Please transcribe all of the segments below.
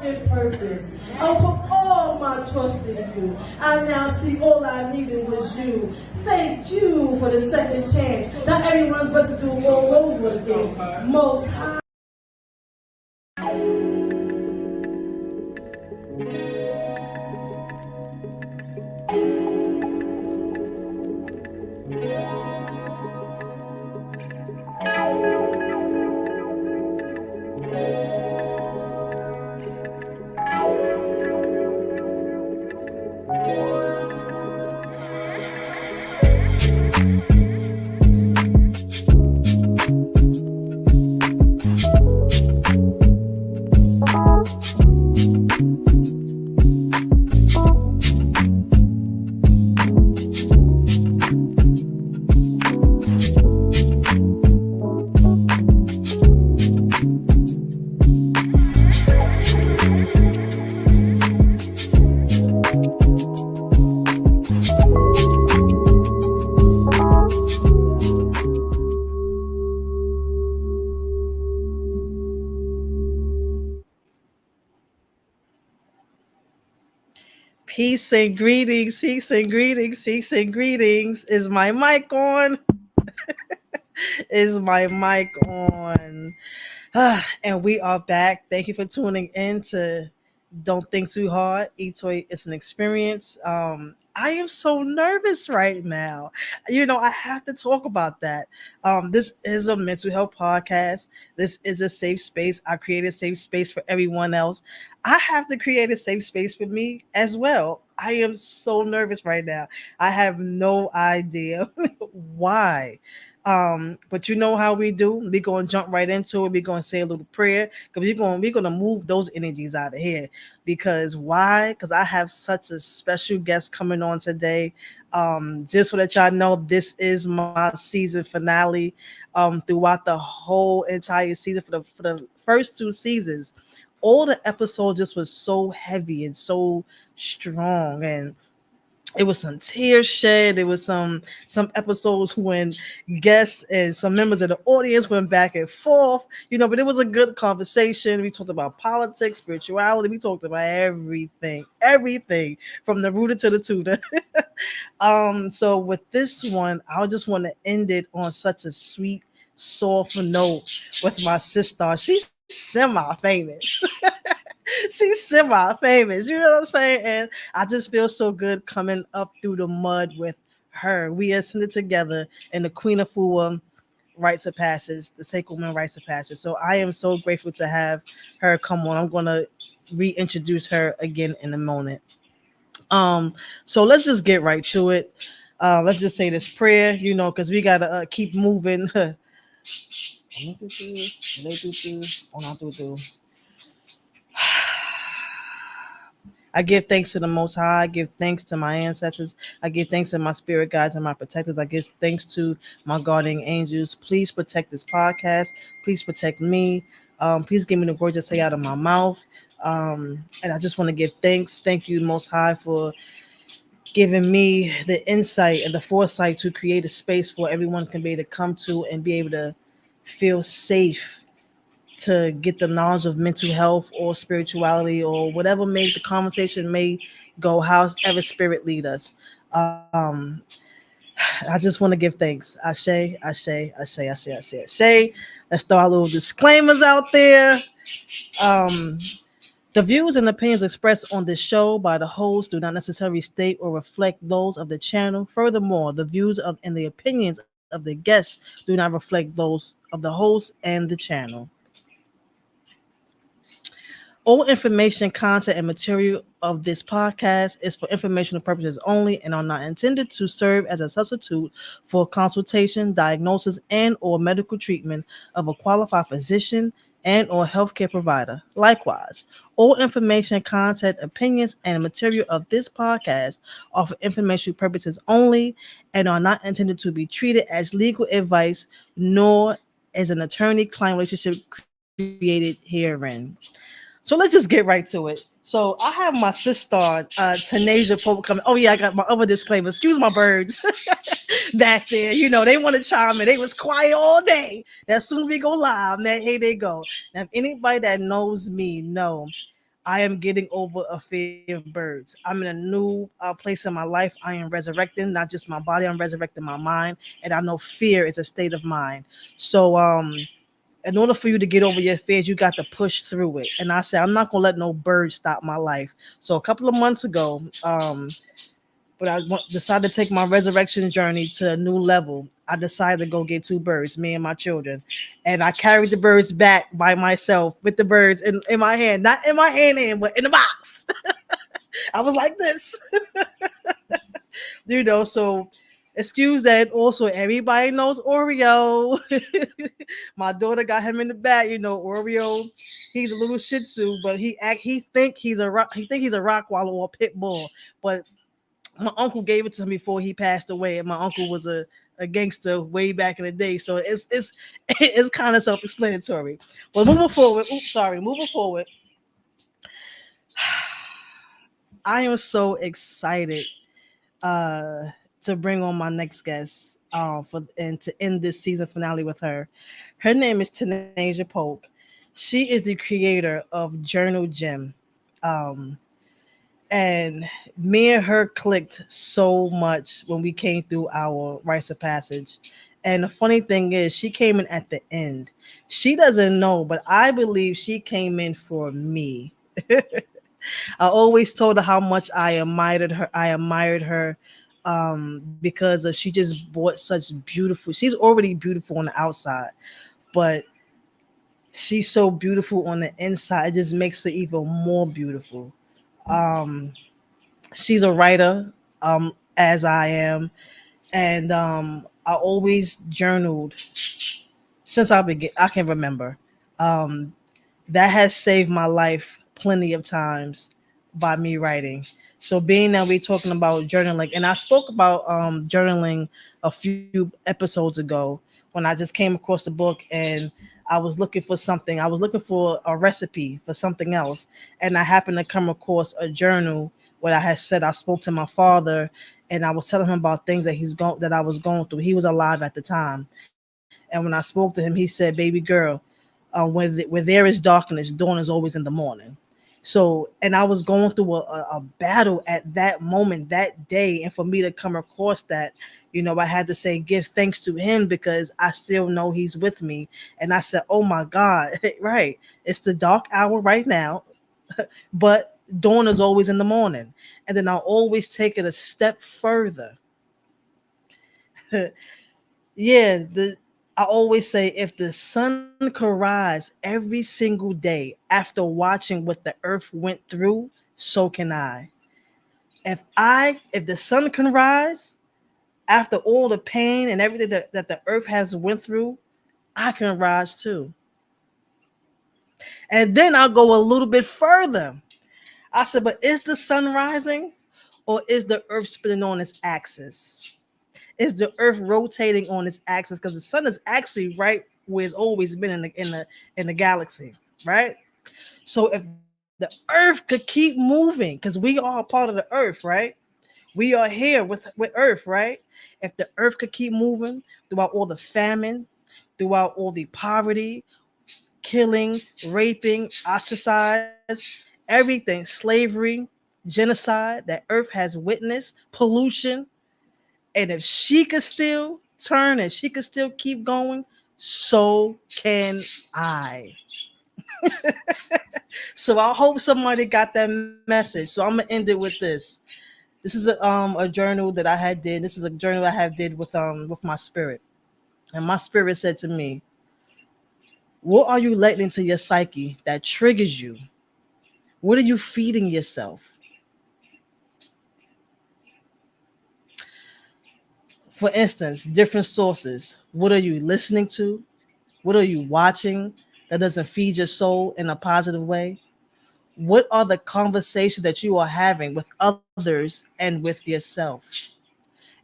walk in purpose. I'll put all my trust in you. I now see all I needed was you. Thank you for the second chance. Not everyone's supposed to do all over again. Most High. Peace and greetings, peace and greetings, peace and greetings. Is my mic on? Is my mic on? And we are back. Thank you for tuning in to Don't Think Too Hard. Etoy, it's an experience. I am so nervous right now. I have to talk about that. This is a mental health podcast. This is a safe space. I created a safe space for everyone else. I have to create a safe space for me as well. I am so nervous right now. I have no idea why. But you know how we do. We're gonna jump right into it. We're gonna say a little prayer because we're gonna move those energies out of here. Because why? Because I have such a special guest coming on today. Just so that y'all know, this is my season finale. Throughout the whole entire season for the first two seasons, all the episodes just was so heavy and so strong, and it was some tears shed. There was some episodes when guests and some members of the audience went back and forth, but it was a good conversation. We talked about politics, spirituality. We talked about everything from the rooter to the tutor. So with this one, I just want to end it on such a sweet, soft note with my sister. She's semi-famous. She's semi-famous, you know what I'm saying? And I just feel so good coming up through the mud with her. We ascended together in the Queen of Fua rites of passage, the sacred woman rites of passage. So I am so grateful to have her come on. I'm going to reintroduce her again in a moment. So let's just get right to it. Let's just say this prayer, because we got to keep moving. I give thanks to the Most High. I give thanks to my ancestors. I give thanks to my spirit guides and my protectors. I give thanks to my guardian angels. Please protect this podcast. Please protect me. Please give me the words to say out of my mouth. And I just want to give thanks. Thank you, Most High, for giving me the insight and the foresight to create a space for everyone can be able to come to and be able to feel safe to get the knowledge of mental health or spirituality or whatever the conversation may go, however spirit lead us. I just want to give thanks. Ashe, ashe, ashe, ashe, ashe, ashe. Let's throw our little disclaimers out there. The views and opinions expressed on this show by the host do not necessarily state or reflect those of the channel. Furthermore, the views and the opinions of the guests do not reflect those of the host and the channel. All information, content, and material of this podcast is for informational purposes only and are not intended to serve as a substitute for consultation, diagnosis, and or medical treatment of a qualified physician and or healthcare provider. Likewise, all information, content, opinions, and material of this podcast are for informational purposes only and are not intended to be treated as legal advice nor as an attorney-client relationship created herein. So let's just get right to it. So I have my sister, Tanasia Pope coming. Oh yeah, I got my other disclaimer. Excuse my birds back there. They want to chime in. They was quiet all day. As soon as we go live, here they go. Now, if anybody that knows me know I am getting over a fear of birds. I'm in a new place in my life. I am resurrecting not just my body, I'm resurrecting my mind. And I know fear is a state of mind. So, in order for you to get over your fears, you got to push through it. And I said, I'm not gonna let no bird stop my life. So a couple of months ago, but decided to take my resurrection journey to a new level. I decided to go get two birds, me and my children. And I carried the birds back by myself with the birds in my hand, not in my hand, but in the box. I was like this, so excuse that. Also, everybody knows Oreo. My daughter got him in the back. Oreo. He's a little Shih Tzu, but he think he's a Rottweiler or a pit bull. But my uncle gave it to him before he passed away, and my uncle was a gangster way back in the day. So it's it's kind of self-explanatory. But moving forward, I am so excited uh to bring on my next guest to end this season finale with her. Her name is Tanasia Polk. She is the creator of Journal Gym. Um and me and her clicked so much when we came through our rites of passage. And the funny thing is, she came in at the end. She doesn't know, but I believe she came in for me. I always told her how much I admired her. Because she just bought such beautiful. She's already beautiful on the outside, but she's so beautiful on the inside. It just makes her even more beautiful. Um, she's a writer, as I am, and I always journaled since I can remember. Um, that has saved my life plenty of times by me writing. So being that we're talking about journaling, and I spoke about journaling a few episodes ago when I just came across the book and I was looking for something. I was looking for a recipe for something else, and I happened to come across a journal where I had said I spoke to my father and I was telling him about things that I was going through. He was alive at the time, and when I spoke to him, he said, "Baby girl, where there is darkness, dawn is always in the morning." So, and I was going through a battle at that moment, that day. And for me to come across that, I had to say, give thanks to him because I still know he's with me. And I said, oh my God, right. It's the dark hour right now, but dawn is always in the morning. And then I'll always take it a step further. Yeah, I always say if the sun could rise every single day after watching what the earth went through, so can I. If the sun can rise after all the pain and everything that the earth has went through, I can rise too. And then I'll go a little bit further. I said, but is the sun rising or is the earth spinning on its axis? Is the earth rotating on its axis? Because the sun is actually right where it's always been in the galaxy, right? So if the earth could keep moving, because we are a part of the earth, right? We are here with earth, right? If the earth could keep moving throughout all the famine, throughout all the poverty, killing, raping, ostracized, everything, slavery, genocide that earth has witnessed, pollution, and if she could still turn and she could still keep going, so can I. So I hope somebody got that message. So I'm gonna end it with this. This is a journal that I had did. This is a journal I have did with my spirit, and my spirit said to me, "What are you letting into your psyche that triggers you? What are you feeding yourself? For instance, different sources. What are you listening to? What are you watching that doesn't feed your soul in a positive way? What are the conversations that you are having with others and with yourself?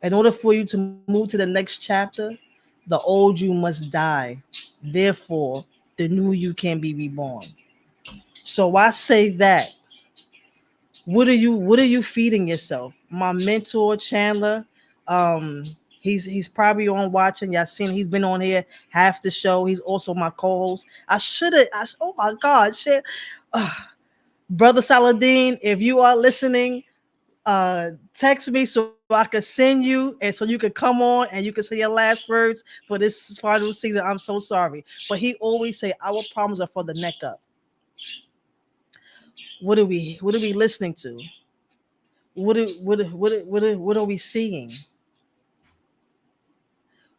In order for you to move to the next chapter, the old you must die. Therefore, the new you can be reborn. So I say that. What are you feeding yourself? My mentor Chandler, um, he's probably on watching. Y'all seen he's been on here half the show. He's also my co-host. Oh my God, shit. Brother Saladin, if you are listening, text me so I could send you and so you could come on and you could say your last words for this final season. I'm so sorry. But he always say our problems are for the neck up. What are we listening to? What are we seeing?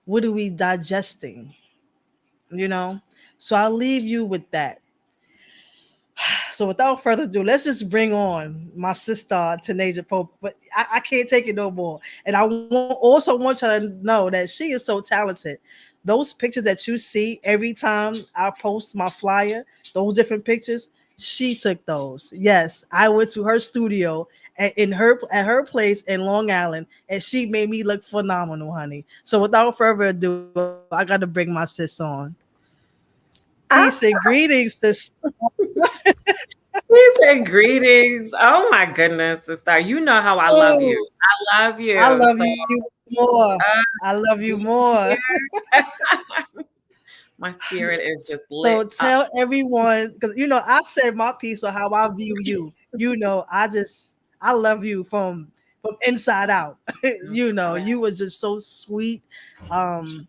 What are we digesting? You know? So I'll leave you with that. So without further ado, let's just bring on my sister Tanasia Pope. But I can't take it no more. And also want you to know that she is so talented. Those pictures that you see every time I post my flyer, those different pictures, she took those. Yes, I went to her studio at her place in Long Island, and she made me look phenomenal, honey. So without further ado, I got to bring my sis on. Peace and Ah, greetings, sis. he said greetings. Oh my goodness, sister. You know how I love you. Oh, I love I you. love So you more. I love you be more. here. My spirit is just So lit up. tell everyone, because I said my piece on how I view you. I love you from inside out. You were just so sweet. Um,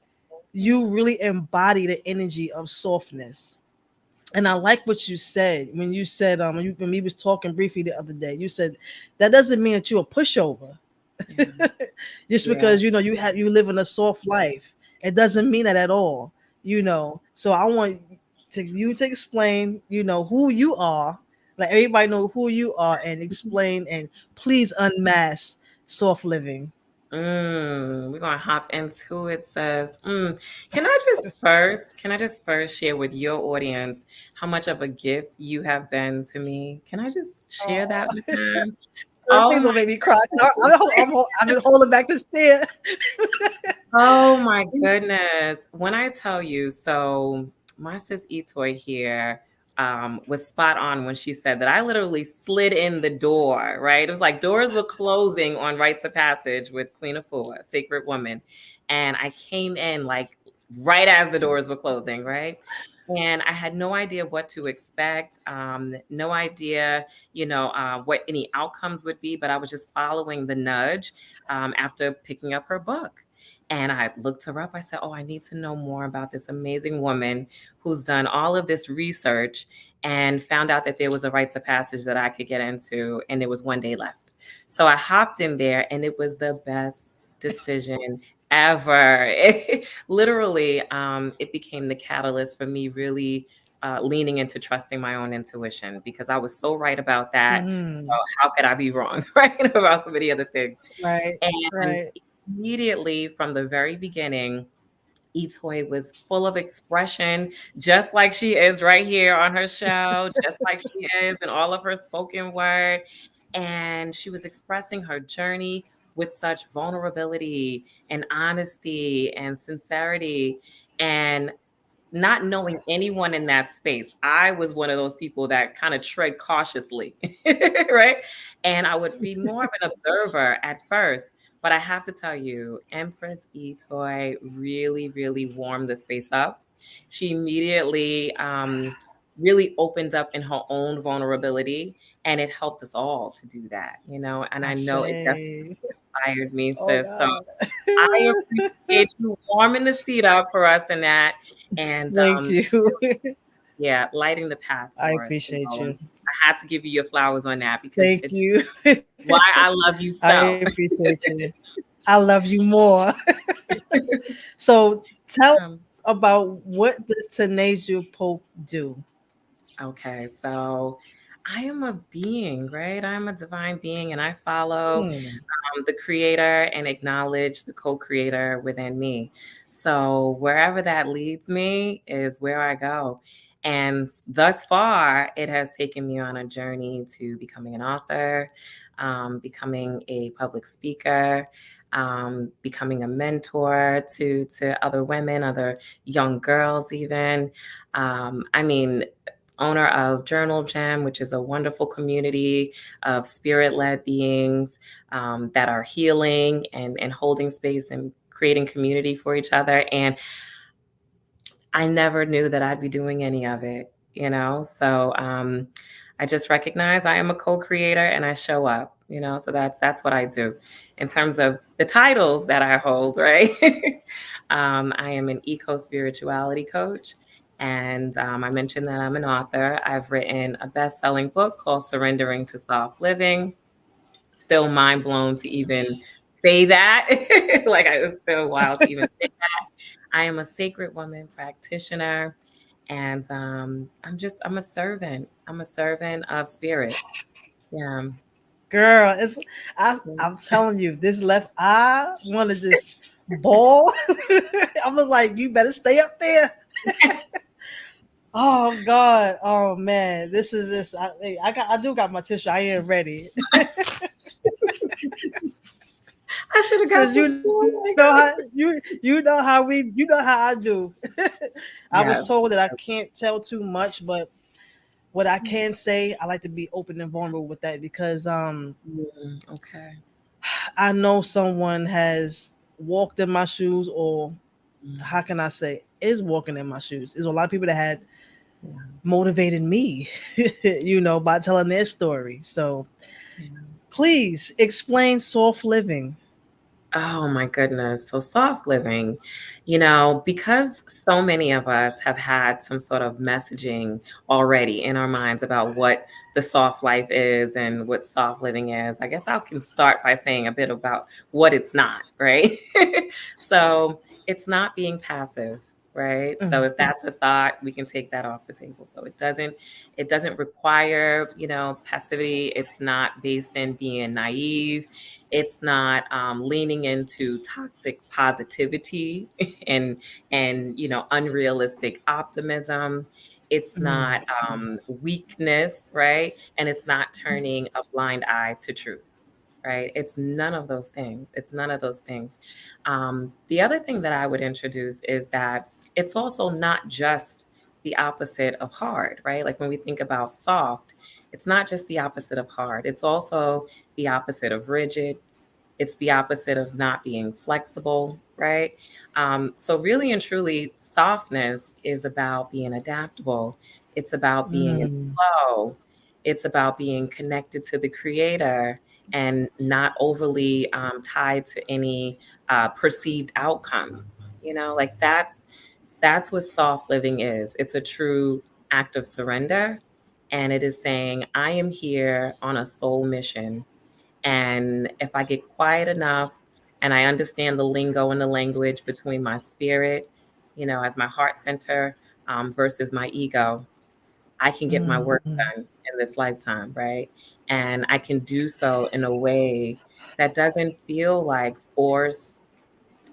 you really embody the energy of softness. And I like what you said when you said when we was talking briefly the other day. You said that doesn't mean that you're a pushover. Yeah. Just Yeah. because you live in a soft life, it doesn't mean that at all. So I want you to explain who you are, let everybody know who you are, and explain and please unmask soft living. We're gonna hop into it. Says, can I just first share with your audience how much of a gift you have been to me? Can I just share that with them? Oh Please my don't make me cry. I've been holding back this tear. Oh my goodness. When I tell you, so my sis Etoy here was spot on when she said that I literally slid in the door, right? It was like doors were closing on rites of passage with Queen Afua, Sacred Woman. And I came in like right as the doors were closing, right? And I had no idea what to expect, no idea, what any outcomes would be, but I was just following the nudge after picking up her book. And I looked her up. I said, oh, I need to know more about this amazing woman who's done all of this research and found out that there was a rites of passage that I could get into. And there was one day left. So I hopped in there and it was the best decision ever. Literally, it became the catalyst for me really leaning into trusting my own intuition because I was so right about that. So Mm, how could I be wrong, right? About so many other things. right, And right. immediately from the very beginning, Etoy was full of expression, just like she is right here on her show, just like she is in all of her spoken word. And she was expressing her journey with such vulnerability and honesty and sincerity. And not knowing anyone in that space, I was one of those people that kind of tread cautiously, right? And I would be more of an observer at first. But I have to tell you, Empress Etoy really, really warmed the space up. She immediately really opened up in her own vulnerability, and it helped us all to do that, And I know it definitely Ashe. inspired me, Oh sis. So God. I appreciate you warming the seat up for us in that. And Thank you. yeah, lighting the path I for us. appreciate you. I had to give you your flowers on that because Thank it's you. why I love you I so. appreciate you. I love you more. So tell Um, us about what does Tanasia Pope do? okay, so I am a being, right? I'm a divine being, and I follow Hmm. the creator and acknowledge the co-creator within me. So wherever that leads me is where I go. And thus far, it has taken me on a journey to becoming an author, becoming a public speaker, becoming a mentor to other women, other young girls, even. I mean, owner of Journal Gem, which is a wonderful community of spirit led beings that are healing and holding space and creating community for each other. And I never knew that I'd be doing any of it, So I just recognize I am a co-creator and I show up, so that's what I do. In terms of the titles that I hold, right? I am an eco-spirituality coach. And I mentioned that I'm an author. I've written a best-selling book called Surrendering to Soft Living. Still mind blown to even say that. Like, it's still wild to even say that. I am a sacred woman practitioner, and I'm a servant. I'm a servant of spirit. Yeah. Girl, I'm telling you, this left eye want to just ball. I'm like, you better stay up there. Oh God, oh man, this is this. I do got my tissue. I ain't ready. I should have got Since the you know oh how my goodness. you know how I do. I was Yes. told that I can't tell too much, but what I can say, I like to be open and vulnerable with that because Okay. I know someone has walked in my shoes, or Mm, how can I say, is walking in my shoes. There's a lot of people that had yeah, motivated me, by telling their story. So yeah. please explain soft living. Oh my goodness. So soft living, because so many of us have had some sort of messaging already in our minds about what the soft life is and what soft living is. I guess I can start by saying a bit about what it's not, right? So it's not being passive, right? So Mm, if that's a thought, we can take that off the table. So it doesn't require, passivity. It's not based in being naive. It's not leaning into toxic positivity and unrealistic optimism. It's mm, not weakness, right? And it's not turning a blind eye to truth, right? It's none of those things. It's none of those things. The other thing that I would introduce is that it's also not just the opposite of hard, right? Like when we think about soft, it's not just the opposite of hard. It's also the opposite of rigid. It's the opposite of not being flexible, right? So, really and truly, softness is about being adaptable. It's about being in mm. flow. It's about being connected to the creator and not overly tied to any perceived outcomes. Like that's what soft living is. It's a true act of surrender, and it is saying, I am here on a soul mission, and if I get quiet enough and I understand the lingo and the language between my spirit, as my heart center versus my ego, I can get my work Mm. done in this lifetime, right? And I can do so in a way that doesn't feel like force.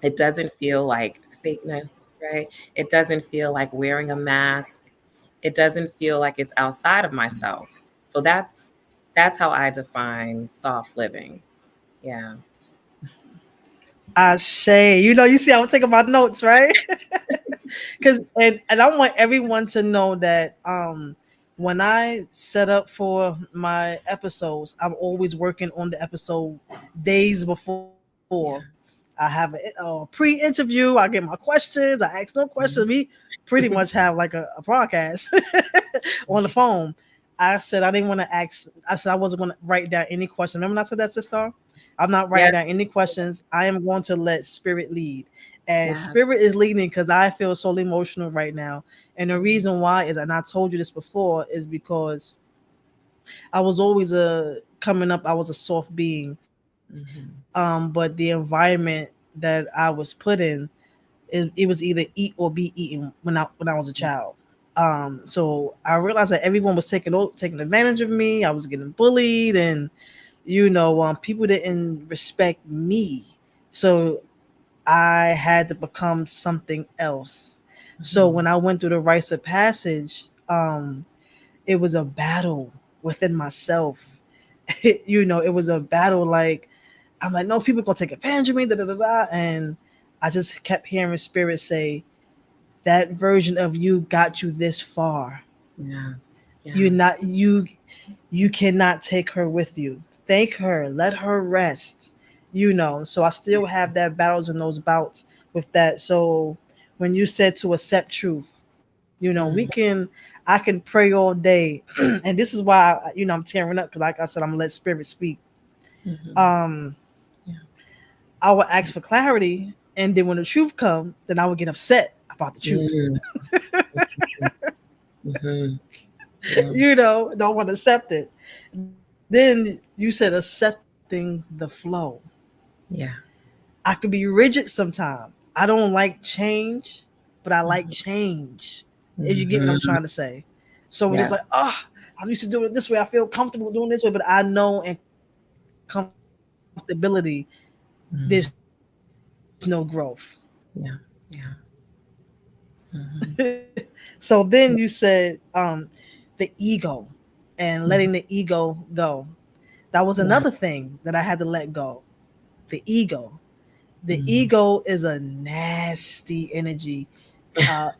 It doesn't feel like fakeness, right? It doesn't feel like wearing a mask. It doesn't feel like it's outside of myself. So that's how I define soft living. Yeah. I say, you see, I was taking my notes, right? Because and I want everyone to know that when I set up for my episodes, I'm always working on the episode days before. Yeah. I have a pre-interview. I get my questions. I ask no questions. We pretty much have like a podcast on the phone. I said I didn't want to ask. I said I wasn't going to write down any questions. Remember when I said that, sister? I'm not writing Yes. down any questions. I am going to let spirit lead. And Yeah. spirit is leading because I feel so emotional right now. And the reason why is, and I told you this before, is because I was always coming up. I was a soft being, Hmm. but the environment that I was put in, it was either eat or be eaten when I was a child. So I realized that everyone was taking advantage of me. I was getting bullied, and people didn't respect me. So I had to become something else. So Hmm. when I went through the rites of passage, it was a battle within myself. It was a battle. Like, I'm like, no, people gonna take advantage of me, da da da da. And I just kept hearing spirit say, that version of you got you this far. Yes. You're Yes. not you cannot take her with you. Thank her. Let her rest. So I still have that battles and those bouts with that. So when you said to accept truth, You know, we Mm, can, I can pray all day, and this is why I'm tearing up because, like I said, I'm gonna let spirit speak. mhm. Um, Yeah. I would ask for clarity, and then when the truth come, then I would get upset about the truth. Mm, mhm. Yeah. Don't want to accept it. Then you said accepting the flow. Yeah. I could be rigid sometimes. I don't like change, but I like Mhm. change. If you get what I'm Mhm. trying to say. So it's just like, Yes. I'm used to doing it this way. I feel comfortable doing it this way, but I know in comfortability, there's no growth. Yeah. Yeah. Mhm. So then you said the ego and letting the Mhm. ego go. That was another Yeah. thing that I had to let go. The ego. The Mhm. ego is a nasty energy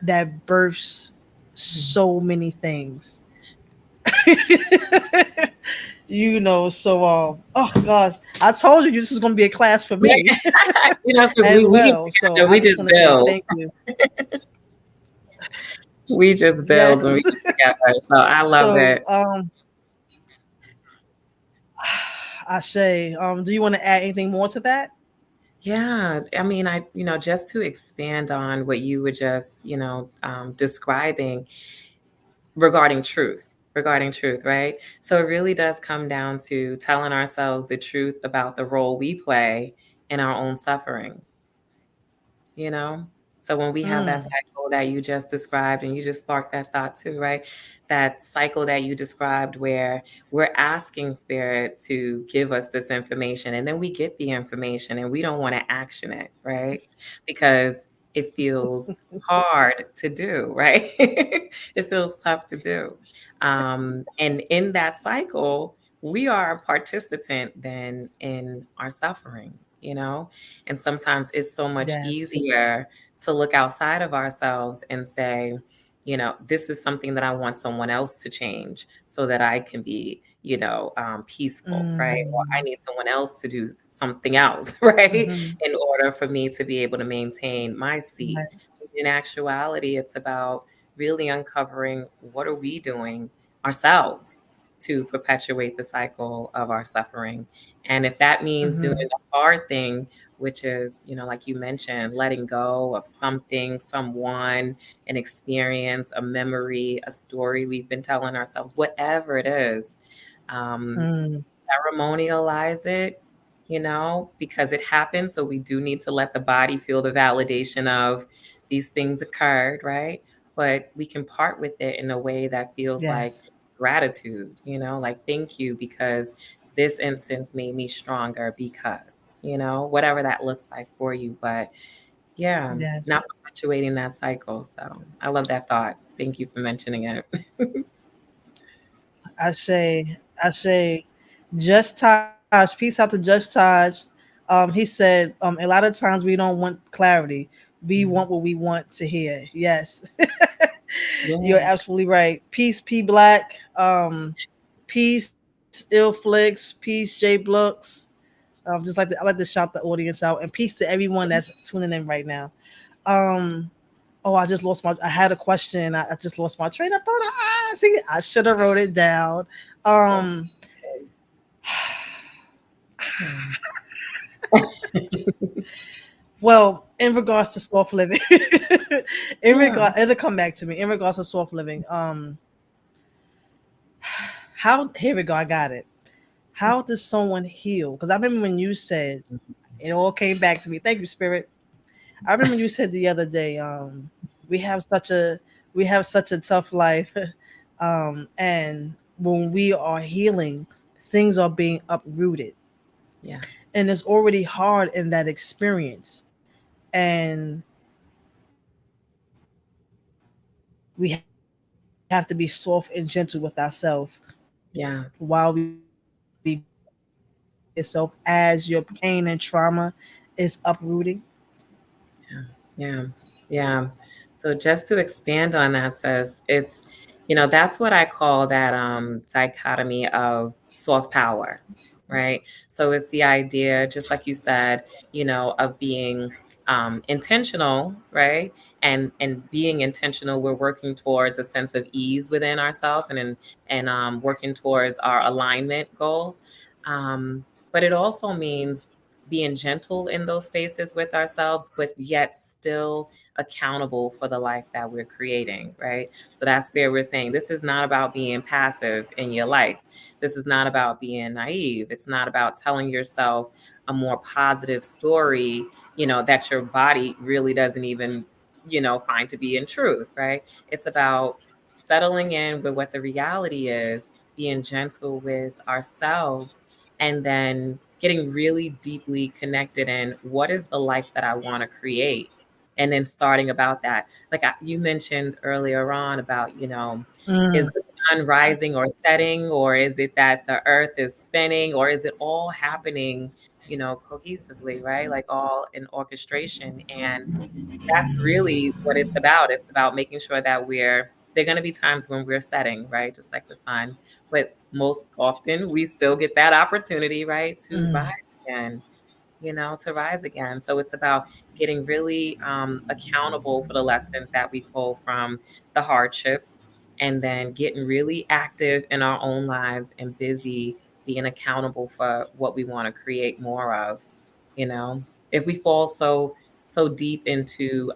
that births so many things. So oh gosh, I told you this is gonna be a class for me Because as we well. So together, I we just just want to say build. thank you. We just build when Yes. we get together. So I love so it. I say, do you want to add anything more to that? Yeah, I mean, just to expand on what you were just, describing regarding truth, right? So it really does come down to telling ourselves the truth about the role we play in our own suffering, you know? So when we have that Mm, cycle that you just described, and you just sparked that thought too, right? That cycle that you described where we're asking spirit to give us this information, and then we get the information and we don't want to action it, right? Because it feels hard to do, right? It feels tough to do. And in that cycle, we are a participant then in our suffering, you know? And sometimes it's so much yes. easier to look outside of ourselves and say, this is something that I want someone else to change so that I can be, peaceful, right? Or I Mm, need someone else to do something else, right? hmm. In order for me to be able to maintain my seat. Right. In actuality, it's about really uncovering what are we doing ourselves to perpetuate the cycle of our suffering. And if that means doing Hmm. the hard thing, which is, like you mentioned, letting go of something, someone, an experience, a memory, a story we've been telling ourselves, whatever it is, um, Mm, ceremonialize it, because it happened. So we do need to let the body feel the validation of these things occurred, right? But we can part with it in a way that feels like yes. gratitude, like thank you because this instance made me stronger because, whatever that looks like for you. But yeah, Yes. not perpetuating that cycle. So I love that thought. Thank you for mentioning it. I say, Just Taj, peace out to Just Taj. He said, a lot of times we don't want clarity. We want Mm. what we want to hear. Yes. You're Yeah. absolutely right. Peace, P Black. Peace, Illflix. Peace, J Blux. I like to shout the audience out, and peace to everyone that's tuning in right now. Um, oh, I just lost my. I had a question. I just lost my train of thought. See, I should have wrote it down. That's Um, yeah. well, in regards to soft living, Yeah. it'll come back to me. In regards to soft living, how here we go. I got it. How does someone heal? Because I remember when you said it all came back to me. Thank you, Spirit. I remember you said the other day, we have such a we have such a tough life, and when we are healing, things are being uprooted, Yes. and it's already hard in that experience, and we have to be soft and gentle with ourselves while we go through it. Yes. Allow yourself as your pain and trauma is uprooting. Yeah. Yeah. Yeah. So just to expand on that, says it's, that's what I call that dichotomy of soft power, right? So it's the idea, just like you said, of being intentional, right? And being intentional, we're working towards a sense of ease within ourselves and working towards our alignment goals. But it also means being gentle in those spaces with ourselves, but yet still accountable for the life that we're creating, right? So that's where we're saying this is not about being passive in your life. This is not about being naive. It's not about telling yourself a more positive story, that your body really doesn't even, find to be in truth, right? It's about settling in with what the reality is, being gentle with ourselves, and then getting really deeply connected in what is the life that I want to create. And then starting about that. Like you mentioned earlier on about, is Mm, the sun rising or setting, or is it that the earth is spinning, or is it all happening, cohesively, right? Like all in orchestration. And that's really what it's about. It's about making sure that there are going to be times when we're setting, right? Just like the sun. But most often we still get that opportunity, right? To rise mm, again, to rise again. So it's about getting really accountable for the lessons that we pull from the hardships, and then getting really active in our own lives and busy being accountable for what we want to create more of. You know, if we fall so deep into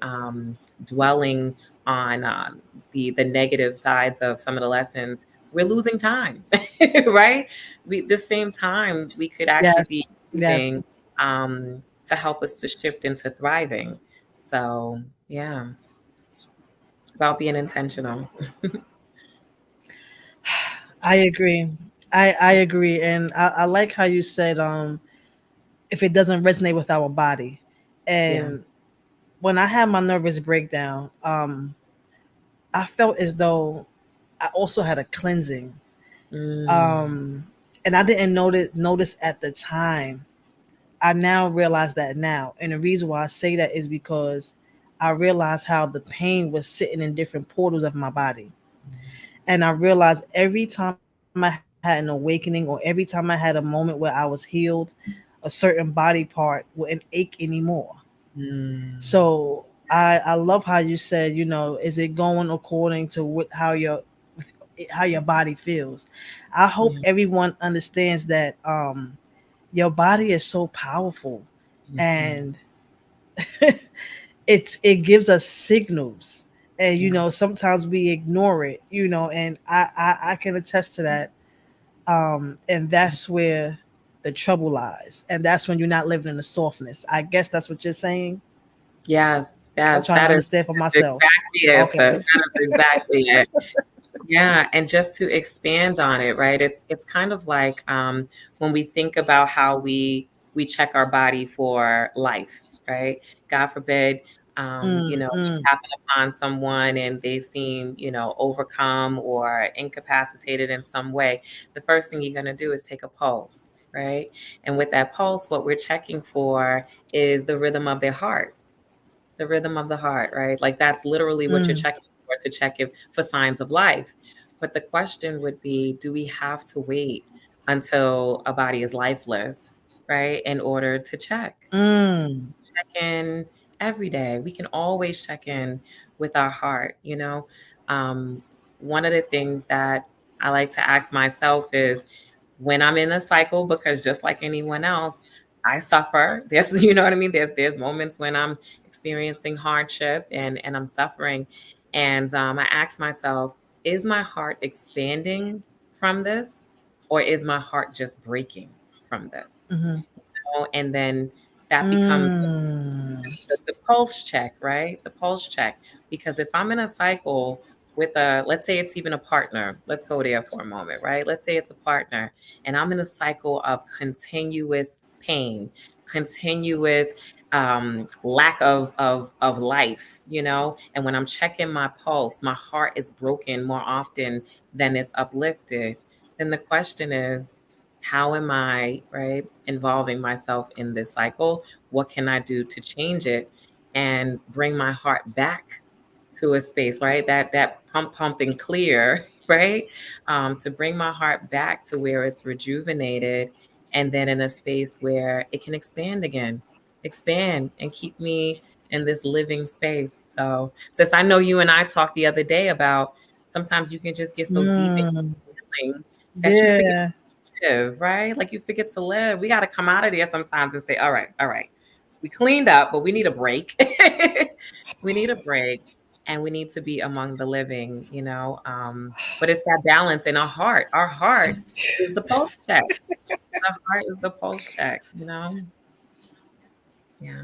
dwelling on the negative sides of some of the lessons, we're losing time, right? The same time we could actually yes, be using yes. to help us to shift into thriving. So, yeah, about being intentional. I agree. I agree, and I like how you said if it doesn't resonate with our body, Yeah. and when I had my nervous breakdown, I felt as though I also had a cleansing, Mm, um, and I didn't notice at the time. I now realize that now, and the reason why I say that is because I realized how the pain was sitting in different portals of my body, and I realized every time I had an awakening or every time I had a moment where I was healed, a certain body part wouldn't ache anymore. mm, So I love how you said, is it going according to how your body feels? I hope yeah. everyone understands that your body is so powerful, Mhm. and it gives us signals, and Yeah. sometimes we ignore it, and I can attest to that, and that's where the trouble lies, and that's when you're not living in the softness. I guess that's what you're saying. Yes, I'm yes, trying to that is understand for myself. exactly it, sis. Okay. That is exactly it. Yeah, and just to expand on it, right? It's kind of like when we think about how we check our body for life, right? God forbid, we Mm. happen upon someone and they seem, overcome or incapacitated in some way. The first thing you're going to do is take a pulse, right? And with that pulse, what we're checking for is the rhythm of their heart, the rhythm of the heart, right? Like that's literally what you're Mm. checking for, to check if for signs of life. But the question would be, do we have to wait until a body is lifeless, right? In order to Mm. check in every day. We can always check in with our heart. Um, One of the things that I like to ask myself is when I'm in a cycle, because just like anyone else, I suffer. There's, you know what I mean? There's moments when I'm experiencing hardship and I'm suffering. And I ask myself, is my heart expanding from this? Or is my heart just breaking from this? Mm-hmm. And then that becomes Mm. the pulse check, right? The pulse check. Because if I'm in a cycle with let's say it's even a partner, let's go there for a moment, right? Let's say it's a partner, and I'm in a cycle of continuous pain, continuous lack of life, and when I'm checking my pulse, my heart is broken more often than it's uplifted. Then the question is, how am I, right, involving myself in this cycle? What can I do to change it and bring my heart back to a space, right? That pump and clear, right? To bring my heart back to where it's rejuvenated, and then in a space where it can expand again. expand and keep me in this living space. So, since I know you and I talked the other day about sometimes you can just get so deep in Mm, healing that you forget yeah. to live, right? Like you forget to live. We got to come out of there sometimes and say, all right, we cleaned up, but we need a break. We need a break and we need to be among the living, you know. But it's that balance in our heart. Our heart is the pulse check. Our heart is the pulse check, you know? Yeah.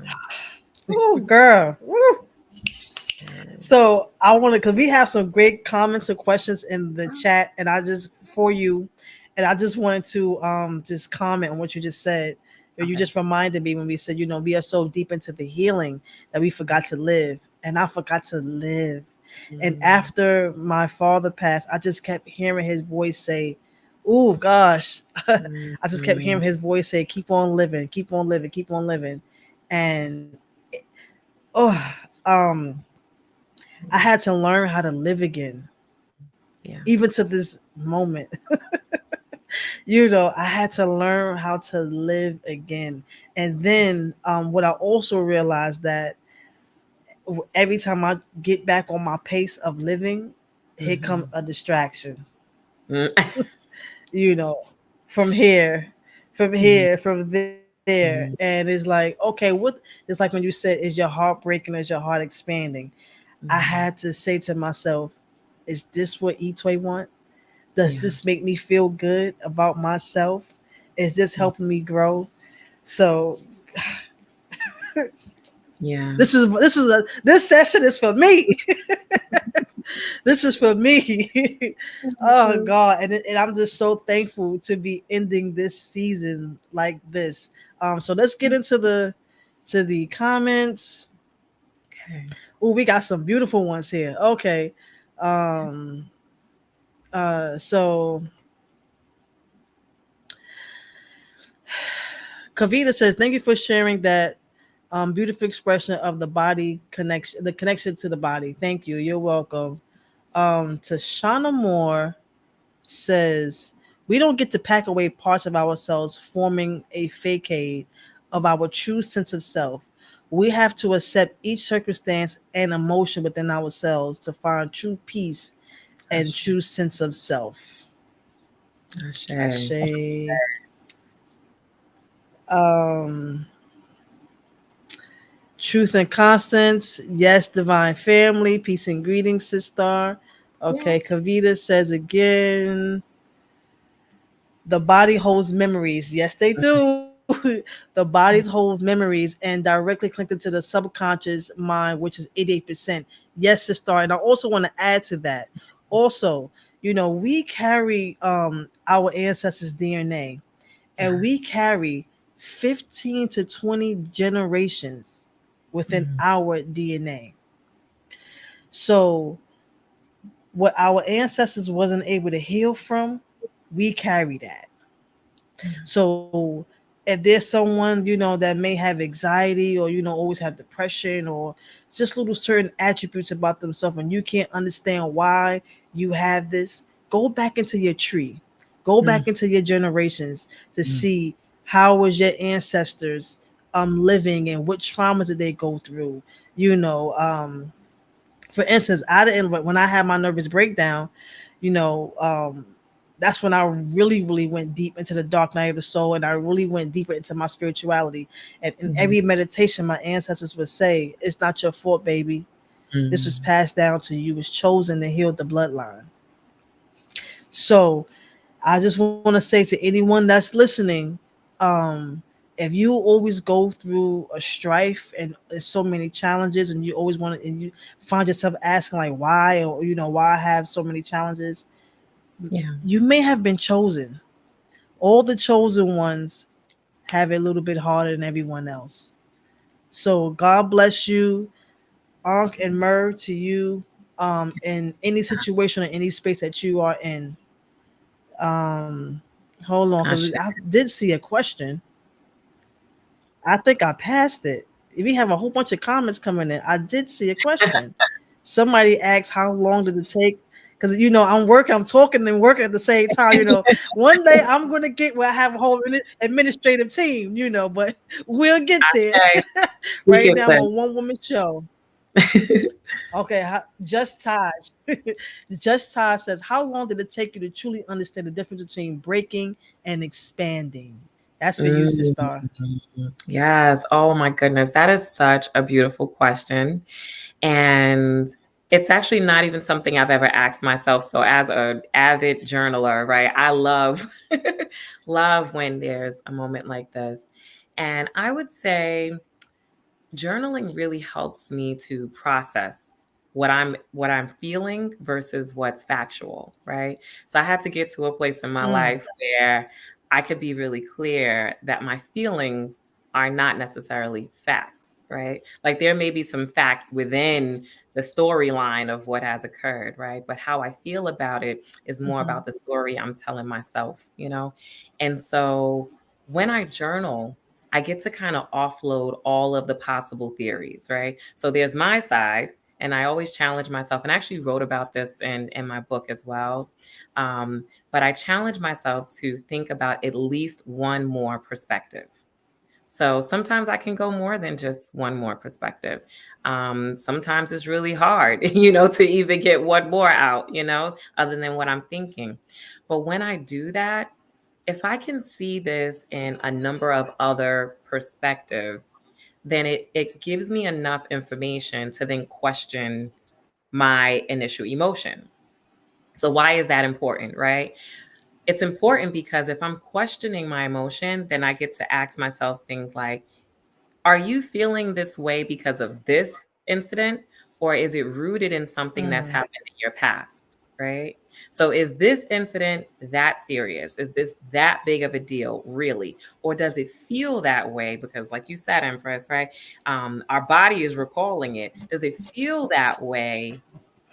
Oh, girl. Woo. Yes. So I want to, because we have some great comments and questions in the chat, and I just for you, and I just wanted to just comment on what you just said. You Okay. just reminded me when we said, we are so deep into the healing that we forgot to live, and I forgot to live. And Mm, after my father passed, I just kept hearing his voice say, "Oh gosh," mm, I just kept mm. hearing his voice say, "Keep on living, keep on living, keep on living," and oh, I had to learn how to live again, Yeah. even to this moment. I had to learn how to live again. And then what I also realized that every time I get back on my pace of living, here comes Mhm. a distraction. Mm. You know, from here, from Mhm. here, from there, and it's like, okay, what? It's like when you said, "Is your heart breaking? Is your heart expanding?" I Mhm. had to say to myself, "Is this what Itoy want? Does Yeah. this make me feel good about myself? Is this Mm. helping me grow?" So Yeah. this session is for me. This is for me. Oh Mhm. God, and I'm just so thankful to be ending this season like this. So let's get into the comments. Okay. Oh, we got some beautiful ones here. Okay. Um so Kavita says, "Thank you for sharing that beautiful expression of the body connection, the connection to the body. Thank you. You're welcome." Tashana Moore says, "We don't get to pack away parts of ourselves, forming a facade of our true sense of self. We have to accept each circumstance and emotion within ourselves to find true peace and Ashe. true sense of self." Ashe. Ashe. Um, Truth and Constance. Yes, divine family. Peace and greetings, sister. Yeah. Okay, Kavita says again, the body holds memories. Yes, they do. The bodies hold memories and directly connected to the subconscious mind, which is 88%. Yes, sister. And I also want to add to that. Also, we carry our ancestors' DNA, Yeah. and we carry 15 to 20 generations within Mm. our DNA. So what our ancestors wasn't able to heal from, we carry that. Yeah. So if there's someone, that may have anxiety, or, always have depression, or just little certain attributes about themselves, and you can't understand why you have this, go back into your tree. Go Mm. back into your generations to Mm. see how was your ancestors living, and what traumas did they go through. You know, for instance, I didn't when I had my nervous breakdown, you know, um, that's when I really, really went deep into the dark night of the soul, and I really went deeper into my spirituality. And in Mhm. every meditation, my ancestors would say, "It's not your fault, baby. This was Mm. passed down to you. It was chosen to heal the bloodline." So I just want to say to anyone that's listening, um, if you always go through a strife and so many challenges, and you always want to, and you find yourself asking like why, or why I have so many challenges, Yeah. you may have been chosen. All the chosen ones have it a little bit harder than everyone else. So God bless you, Ankh and Myrrh, to you, in any situation or any space that you are in. Um, Hold on, because Ashe. I did see a question. I think I passed it. We have a whole bunch of comments coming in. I did see a question. Somebody asked, "How long does it take?" because I'm working, I'm talking and working at the same time. One day I'm gonna get where I have a whole administrative team. But we'll get there. Ashay, we Right get now I'm a one woman show. that. Okay, Just Taj. Just Taj says, "How long did it take you to truly understand the difference between breaking and expanding?" That's for you, Mm, sister. yes. Oh my goodness. That is such a beautiful question. And it's actually not even something I've ever asked myself. So as an avid journaler, right, I love love when there's a moment like this. And I would say journaling really helps me to process what I'm feeling versus what's factual, right? So I had to get to a place in my Mm, life where I could be really clear that my feelings are not necessarily facts, right? Like there may be some facts within the storyline of what has occurred, right? But how I feel about it is more mhm, about the story I'm telling myself. And so when I journal, I get to kind of offload all of the possible theories, right? So there's my side, and I always challenge myself, and I actually wrote about this in my book as well. But I challenge myself to think about at least one more perspective. So sometimes I can go more than just one more perspective. Sometimes it's really hard, to even get one more out, other than what I'm thinking. But when I do that, if I can see this in a number of other perspectives, then it gives me enough information to then question my initial emotion. So why is that important, right? It's important because if I'm questioning my emotion, then I get to ask myself things like, are you feeling this way because of this incident, or is it rooted in something that's mm, happened in your past? Right. So, is this incident that serious? Is this that big of a deal, really? Or does it feel that way? Because, like you said, Empress, right? Our body is recalling it. Does it feel that way,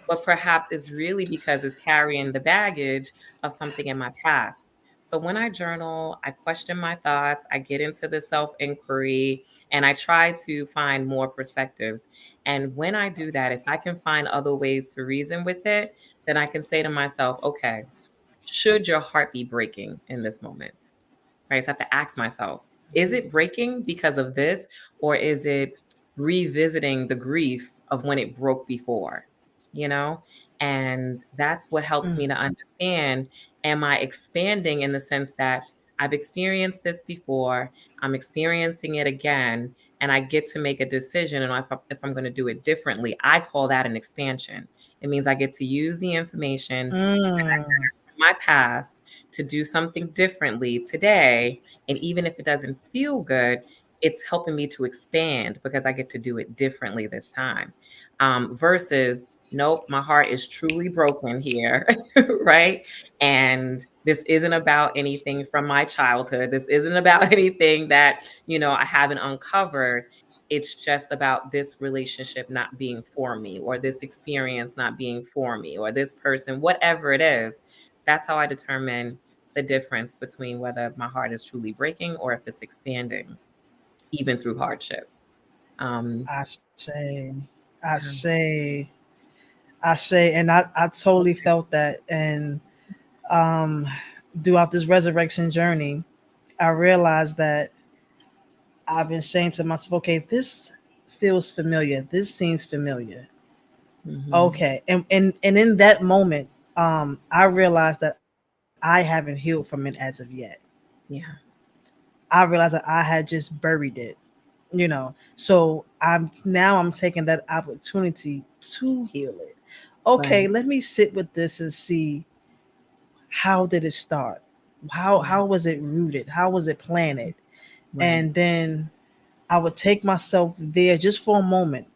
but perhaps it's really because it's carrying the baggage of something in my past? So when I journal, I question my thoughts, I get into the self inquiry, and I try to find more perspectives. And when I do that, if I can find other ways to reason with it, then I can say to myself, okay, should your heart be breaking in this moment? Right? So I have to ask myself, is it breaking because of this, or is it revisiting the grief of when it broke before? You know? And that's what helps mm, me to understand, am I expanding in the sense that I've experienced this before, I'm experiencing it again, and I get to make a decision. And if I'm going to do it differently, I call that an expansion. It means I get to use the information mm, my past to do something differently today. And even if it doesn't feel good, it's helping me to expand because I get to do it differently this time. Versus, nope, my heart is truly broken here, right? And this isn't about anything from my childhood. This isn't about anything that, I haven't uncovered. It's just about this relationship not being for me, or this experience not being for me, or this person, whatever it is. That's how I determine the difference between whether my heart is truly breaking or if it's expanding, even through hardship. Um, I say, I yeah. say, I say, and I totally felt that. And um, throughout this resurrection journey, I realized that I've been saying to myself, okay, this feels familiar. This seems familiar. Mhm. Okay. And in that moment, I realized that I haven't healed from it as of yet. Yeah. I realized that I had just buried it. So I'm taking that opportunity to heal it. Okay, Right. let me sit with this and see, how did it start? How Yeah. was it rooted? How was it planted? Right. And then I would take myself there just for a moment,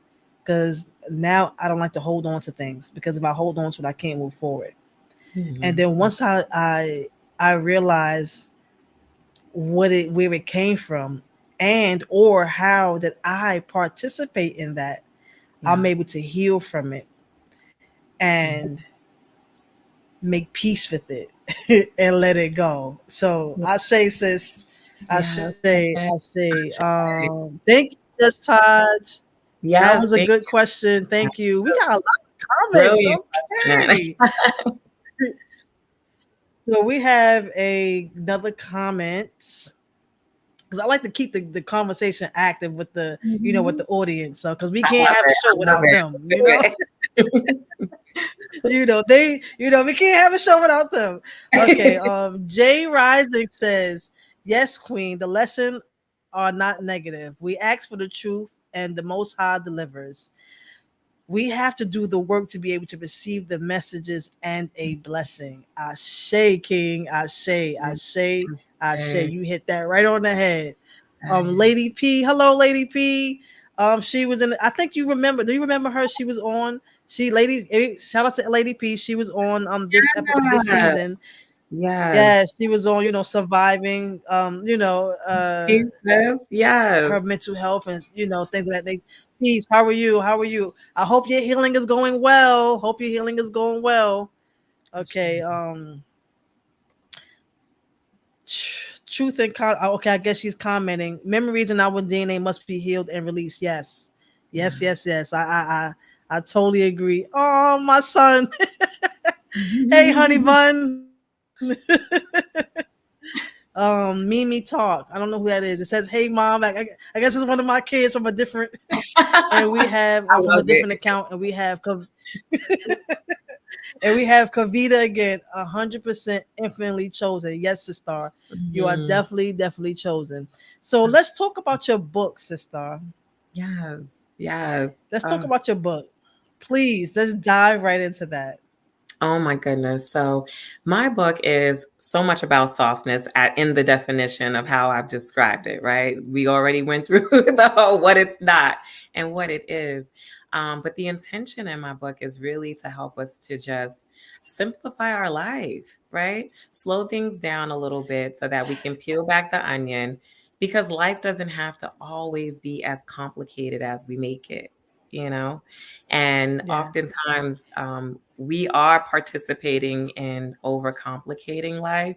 because now I don't like to hold on to things, because if I hold on to it, I can't move forward. And Mhm. then once I realize where it came from, and or how that I participate in that, I'm able Yes. to heal from it Mhm. and make peace with it and let it go. So I say, sis, Yes. I Okay. say, Okay. thank you, Just Taj. That Yes. was a Thank good question. you. Thank you. We got a lot comments. Brilliant question. Okay. So we have another comment because I like to keep the conversation active with the with Mhm. the audience. So because we I can't love have a it. show I love without it. them. Let's We can't have a show without them. Okay. Jay Rising says, "Yes, Queen. The lesson are not negative. We ask for the truth, and the Most High delivers. We have to do the work to be able to receive the messages and a blessing. Ashe, King. Ashe. Ashe. Ashe. say, You hit that right on the head. hey. Lady P. Hello, Lady P. She was in. I think you remember. Do you remember her? She was on. Shout out to Lady P. She was on this Yeah. season. Yeah, Yes. she was on. Surviving. Hey, sis. Her Yes. mental health and things like that. Peace. How are you? How are you? I hope your healing is going well. Hope your healing is going well. Okay. Truth and okay. I guess she's commenting. Memories in our DNA must be healed and released. Yes. Yes. Yeah. Yes. Yes. I totally agree. Oh, my son. Hey, honey bun. Mimi talk. I don't know who that is. It says, "Hey, mom." I guess it's one of my kids from a different and we have I from a love it. different account, and we have Kavita again, 100% infinitely chosen. Yes, sister, you are Mhm. definitely chosen. So let's talk about your book, sister. Yes. Yes. Let's talk about your book, please. Let's dive right into that. Oh my goodness. So my book is so much about softness in the definition of how I've described it, right? We already went through the whole what it's not and what it is. But the intention in my book is really to help us to just simplify our life, right? Slow things down a little bit so that we can peel back the onion because life doesn't have to always be as complicated as we make it, you know? And Yes. oftentimes, we are participating in overcomplicating life.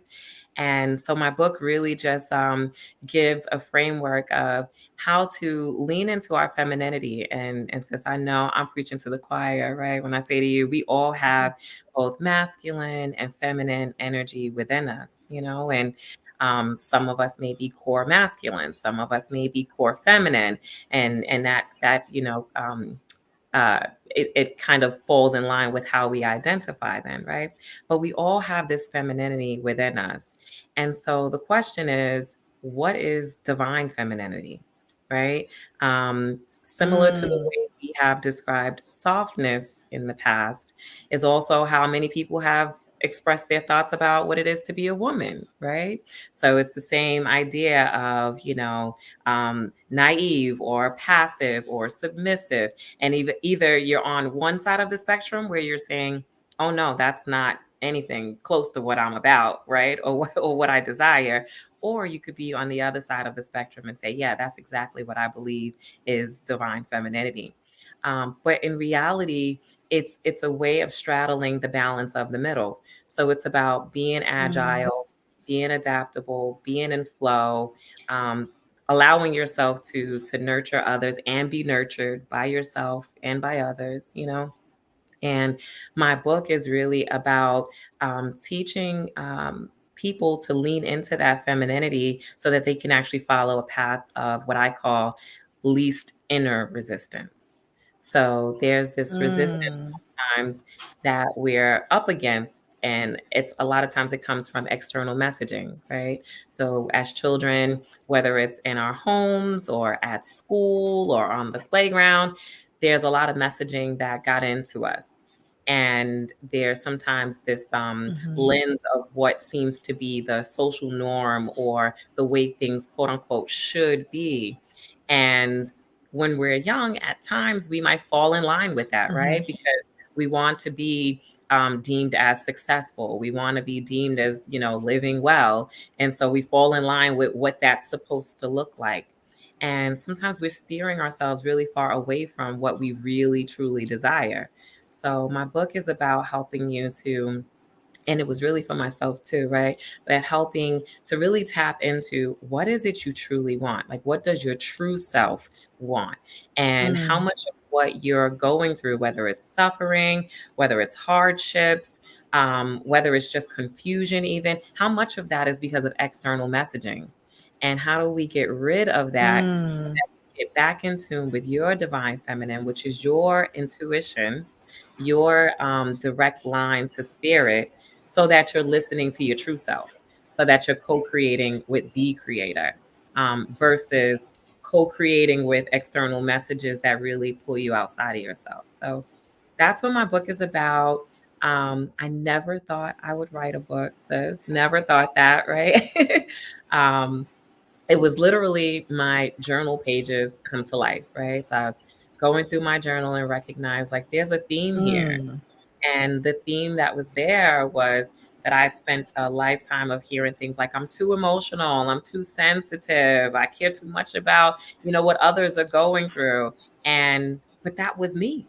And so my book really just gives a framework of how to lean into our femininity. And since I know I'm preaching to the choir, right? When I say to you, we all have both masculine and feminine energy within us, and some of us may be core masculine, some of us may be core feminine, and that it kind of falls in line with how we identify then, right? But we all have this femininity within us. And so the question is, what is divine femininity, right? Similar to the Mm, way we have described softness in the past, is also how many people have expressed their thoughts about what it is to be a woman, right? So it's the same idea of, naive or passive or submissive, and either you're on one side of the spectrum where you're saying, oh no, that's not anything close to what I'm about, right? Or what I desire. Or you could be on the other side of the spectrum and say, yeah, that's exactly what I believe is divine femininity. But in reality, it's a way of straddling the balance of the middle. So it's about being mm, agile, being adaptable, being in flow, um, allowing yourself to nurture others and be nurtured by yourself and by others, and my book is really about teaching people to lean into that femininity so that they can actually follow a path of what I call least inner resistance. So there's this resistance mm, sometimes that we're up against. And it's a lot of times it comes from external messaging, right? So as children, whether it's in our homes or at school or on the playground, there's a lot of messaging that got into us. And there's sometimes this mm-hmm, lens of what seems to be the social norm or the way things, quote unquote, should be. And when we're young, at times we might fall in line with that, mm-hmm, right? Because we want to be deemed as successful. We want to be deemed as, living well. And so we fall in line with what that's supposed to look like. And sometimes we're steering ourselves really far away from what we really truly desire. So my book is about helping you to, and it was really for myself too, right? But helping to really tap into what is it you truly want? Like, what does your true self want? And how mm, much of what you're going through, whether it's suffering, whether it's hardships, whether it's just confusion, even how much of that is because of external messaging. And how do we get rid of that? Mm, Get back in tune with your divine feminine, which is your intuition, your direct line to spirit, so that you're listening to your true self, so that you're co creating with the creator versus co creating with external messages that really pull you outside of yourself. So that's what my book is about. I never thought I would write a book, sis. Never thought that, right? um, it was literally my journal pages come to life, right? So I was going through my journal and recognized like there's a theme here. mm, And the theme that was there was that I had spent a lifetime of hearing things like I'm too emotional, I'm too sensitive, I care too much about, what others are going through. And but that was me.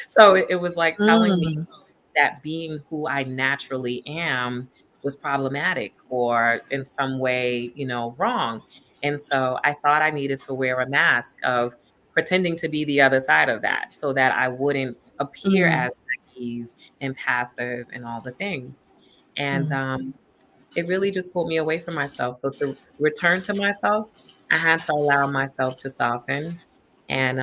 So it was like telling me mm, that being who I naturally am was problematic or in some way, wrong. And so I thought I needed to wear a mask of pretending to be the other side of that so that I wouldn't appear mm, as naive and passive and all the things. And mm, it really just pulled me away from myself. So to return to myself, I had to allow myself to soften. And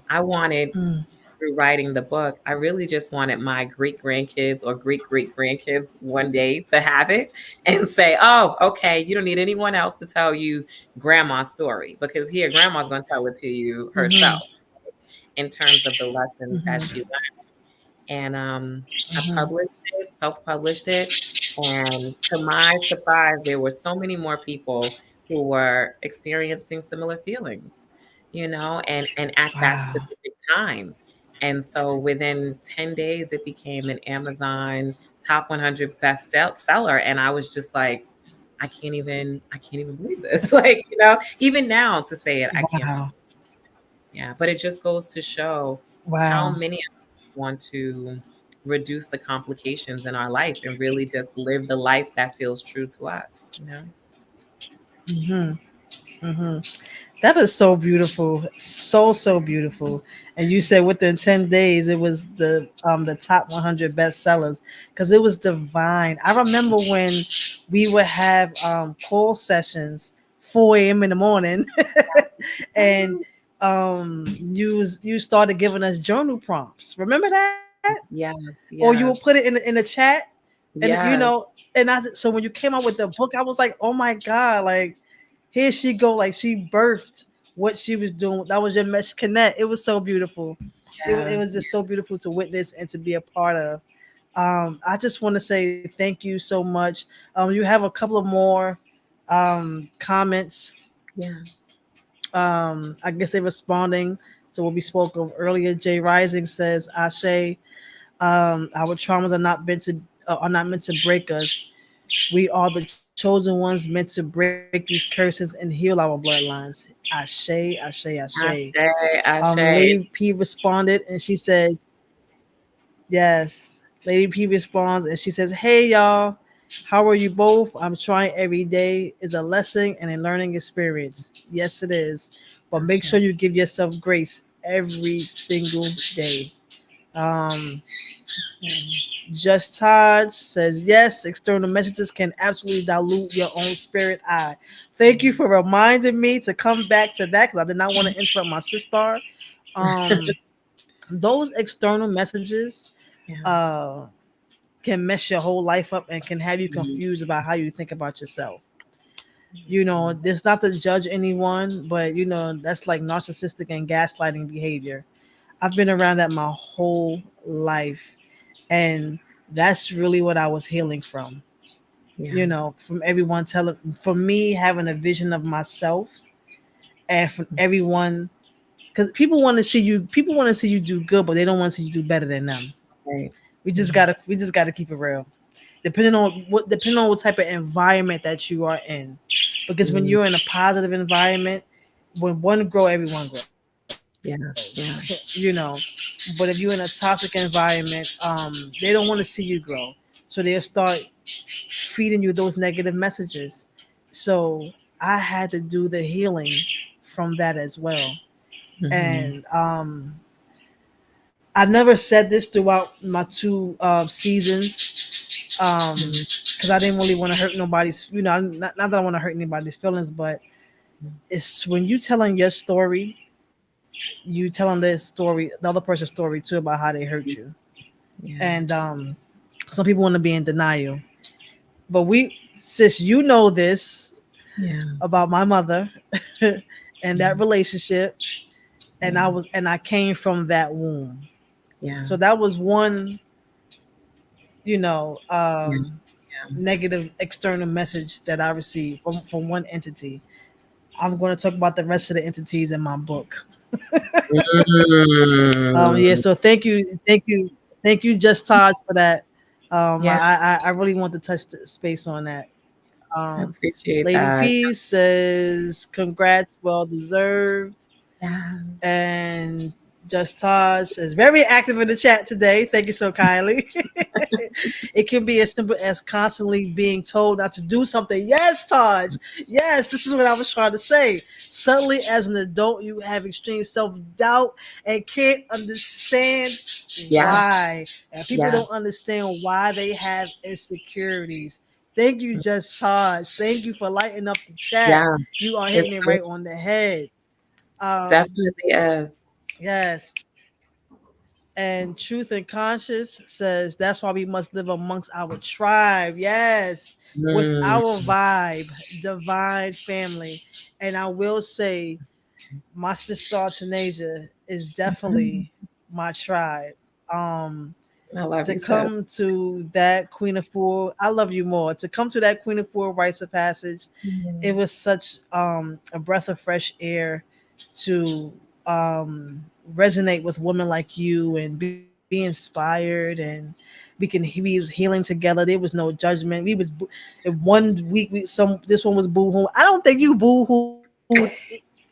I wanted mm, through writing the book, I really just wanted my great grandkids or great grandkids one day to have it and say, oh, okay, you don't need anyone else to tell you grandma's story because here, grandma's going to tell it to you mhm, herself in terms of the lessons that mhm, she learned. And I mhm. published it, self-published it, and to my surprise, there were so many more people who were experiencing similar feelings, and at that Wow. specific time. And so within 10 days, it became an Amazon top 100 seller. And I was just like, I can't even believe this. Like, even now to say it, I can't believe. Wow. Yeah, but it just goes to show how Wow. many of us want to reduce the complications in our life and really just live the life that feels true to us. Hmm. Hmm. That is so beautiful. So beautiful. And you said within 10 days it was the top 100 bestsellers because it was divine. I remember when we would have call sessions 4 a.m. in the morning and you started giving us journal prompts. Remember that? Yes, Or you would yes, put it in the chat and yes, and so when you came out with the book I was like, "Oh my god, like here she go, like she birthed what she was doing. That was your mesh connect. It was so beautiful. It yeah, was just so beautiful to witness and to be a part of. I just want to say thank you so much. You have a couple of more comments. yeah. I guess they're responding to what we spoke of earlier. Jay Rising says, "Ashe, our traumas are not meant to break us. We are the chosen ones meant to break these curses and heal our bloodlines. Ashe, ashe, ashe." Ashe, Lady Ashe. P responded and she says, yes. Lady P responds and she says, "Hey y'all, how are you both? I'm trying every day is a lesson and a learning experience. Yes, it is. But make Ashe. sure you give yourself grace every single day." Um, Just Todd says, yes, external messages can absolutely dilute your own spirit eye. Thank you for reminding me to come back to that because I did not want to interrupt my sister. Um, those external messages Yeah. uh, can mess your whole life up and can have you Mhm, confused about how you think about yourself. mhm. It's not to judge anyone, but that's like narcissistic and gaslighting behavior. I've been around that my whole life, and that's really what I was healing from. Yeah, From everyone telling, from me having a vision of myself, and from everyone, because people want to see you do good, but they don't want to see you do better than them. right. We Yeah, just gotta keep it real, depending on what type of environment that you are in, because when mhm. you're in a positive environment, when one grow, everyone grows. Yes, yeah, But if you're in a toxic environment, they don't want to see you grow, so they'll start feeding you those negative messages. So I had to do the healing from that as well. mhm. And I never said this throughout my two seasons, Mhm. because I didn't really want to hurt nobody's. Not that I want to hurt anybody's feelings, but it's when you telling your story, you telling their story, the other person's story too, about how they hurt you. Yeah. And some people want to be in denial, but sis, you know this Yeah. about my mother and Yeah. that relationship, and Yeah. I came from that womb. Yeah. So that was one, you know, Yeah. negative external message that I received from one entity. I'm going to talk about the rest of the entities in my book. Yeah. Mm. So thank you, Just Taj, for that. Yeah. I really want to touch the space on that. I Um, appreciate Lady that. P says, "Congrats, well deserved." Yes. And Just Taj is very active in the chat today. Thank you so kindly. It can be as simple as constantly being told not to do something. Yes, Taj. Yes, this is what I was trying to say. Suddenly, as an adult, you have extreme self doubt and can't understand Yeah. why. And people Yeah. don't understand why they have insecurities. Thank you, Just Taj. Thank you for lighting up the chat. Yeah. You are hitting It's it so right on the head. definitely is. Yes. And Truth and Conscious says that's why we must live amongst our tribe. Yes. With Mm. our vibe, divine family. And I will say, my sister Tanasia is definitely my tribe. Um, I love to you, sis. come to that Queen of Four, I love you more. To come to that Queen of Four rites of passage, it was such a breath of fresh air to resonate with women like you and be inspired, and we was healing together. There was no judgment. One week this one was boo-hoo. I don't think you boo-hooed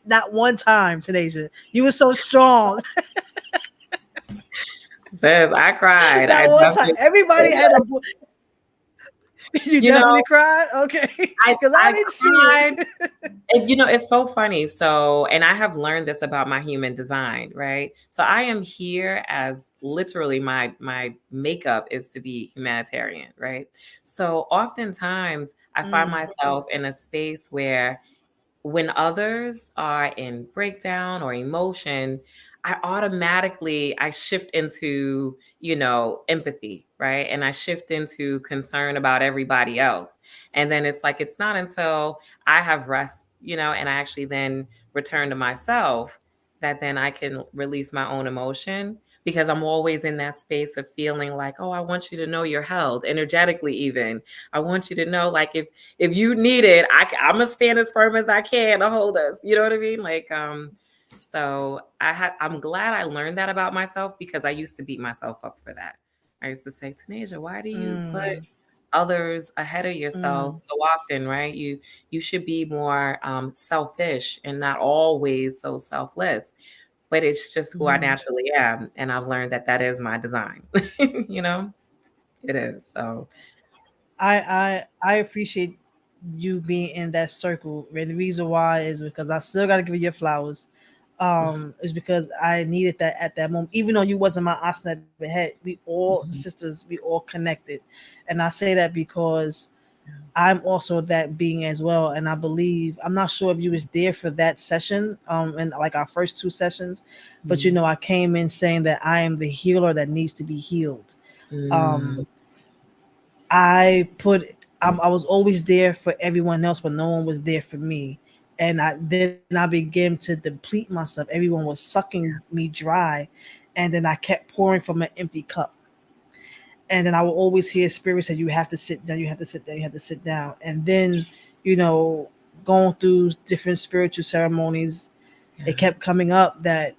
not one time, Tanasia. You were so strong. Sis, I cried. Not I one time. definitely Everybody did. had a you You definitely know, cried? Okay. I Because I I didn't see cried. it. And it's so funny. So, and I have learned this about my human design, right? So I am here as literally my makeup is to be humanitarian, right? So oftentimes I find Mm, myself in a space where when others are in breakdown or emotion, I shift into, empathy, right? And I shift into concern about everybody else. And then it's like it's not until I have rest, and I actually then return to myself that then I can release my own emotion, because I'm always in that space of feeling like, oh, I want you to know you're held energetically, even. I want you to know, like, if you need it, I'm gonna stand as firm as I can to hold us. You know what I mean? Like, so I'm glad I learned that about myself, because I used to beat myself up for that. I used to say, Tanasia, why do you put mm, others ahead of yourself mm, so often, right? You should be more selfish and not always so selfless. But it's just who I mm. naturally am, and I've learned that that is my design. you know, it is. So, I appreciate you being in that circle. And the reason why is because I still gotta give you your flowers. Is because I needed that at that moment. Even though you wasn't my Asna head, we all mhm, sisters, we all connected. And I say that because I'm also that being as well. And I believe I'm not sure if you was there for that session, and like our first two sessions, but mhm, I came in saying that I am the healer that needs to be healed. mm, Um, I was always there for everyone else, but no one was there for me. And I began to deplete myself. Everyone was sucking me dry, and then I kept pouring from an empty cup. And then I will always hear spirits say, "You have to sit down. You have to sit down. You have to sit down." And then, you know, going through different spiritual ceremonies, yeah, it kept coming up that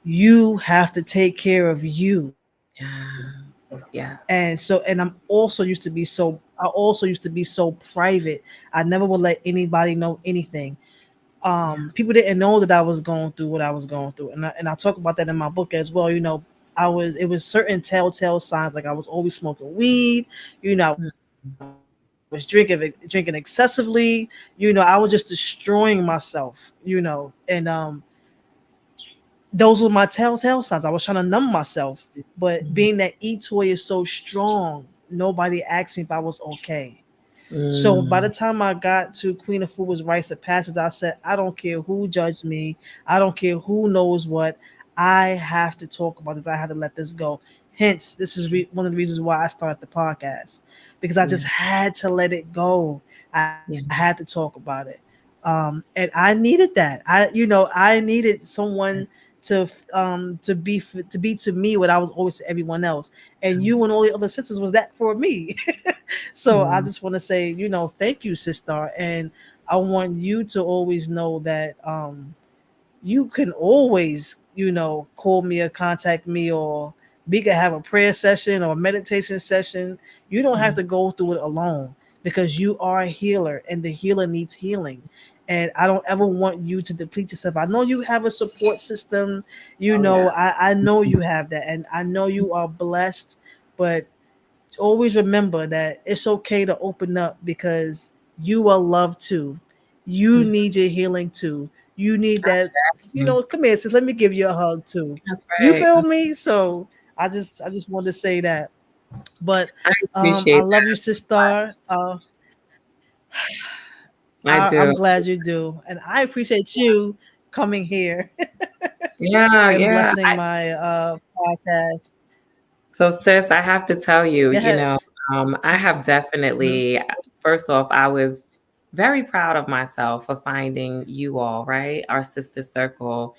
you have to take care of you. yes, yeah, And I also used to be so private. I never would let anybody know anything. yeah, People didn't know that I was going through what I was going through, and I talk about that in my book as well. It was certain telltale signs, like I was always smoking weed. I was drinking excessively. I was just destroying myself. And those were my telltale signs. I was trying to numb myself, but being that Etoy is so strong, nobody asked me if I was okay. So by Mm, the time I got to Queen of Fuba's rites of passage, I said, I don't care who judged me. I don't care who knows what. I have to talk about this. I have to let this go. Hence, this is one of the reasons why I started the podcast, because I just yeah, had to let it go. I had to yeah, talk about it. And I needed that. I needed someone to be to me what I was always to everyone else. And you and all the other sisters was that for me. So I mm, just want to say, thank you, sister. And I want you to always know that you can always, call me or contact me, or we could have a prayer session or a meditation session. You don't have mm, to go through it alone, because you are a healer and the healer needs healing. And I don't ever want you to deplete yourself. I know you have a support system. oh yeah, I know you have that, and I know you are blessed. But always remember that it's okay to open up, because you are loved too. You mm, need your healing too. You need that, mm, come here, sis. Let me give you a hug too. that's You right. feel me? So I just wanted to say that. But I I appreciate love you, that. sister. I I'm do. glad you do. And I appreciate you coming here Yeah, and yeah. blessing my podcast. So, sis, I have to tell you, Go ahead. I have Mhm. definitely, first off, I was very proud of myself for finding you all, right? Our sister circle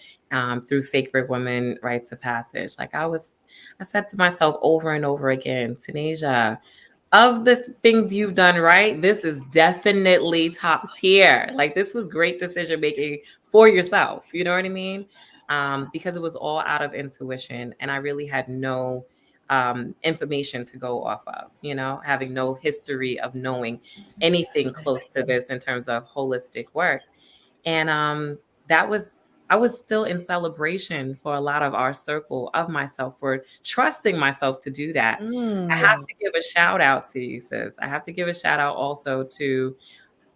through Sacred Women Rites of Passage. I said to myself over and over again, Tanasia, of the things you've done right, this is definitely top tier. Like this was great decision making for yourself. You know what I mean? Because it was all out of intuition, and I really had no information to go off of. Having no history of knowing anything close to this in terms of holistic work. And that was I was still in celebration for a lot of our circle of myself for trusting myself to do that. I have Mm. to give a shout out to you, sis. I have to give a shout out also to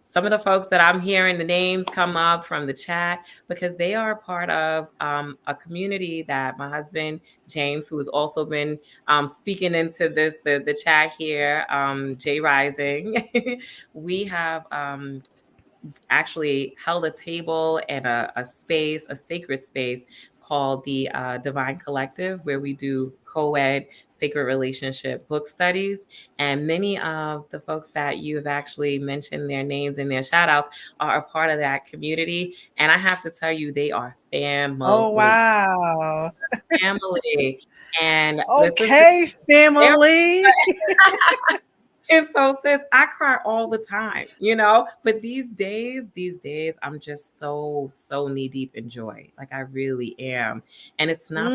some of the folks that I'm hearing the names come up from the chat, because they are a part of a community that my husband James, who has also been speaking into the chat here, Jay Rising. We have actually held a table and a space, a sacred space called the Divine Collective, where we do co ed sacred relationship book studies. And many of the folks that you have actually mentioned their names and their shout outs are a part of that community. And I have to tell you, they are Oh family. wow. Family. And this is Okay, family. and so, sis, I cry all the time, But these days, I'm just so, so knee deep in joy. Like I really am. And Mm. it's not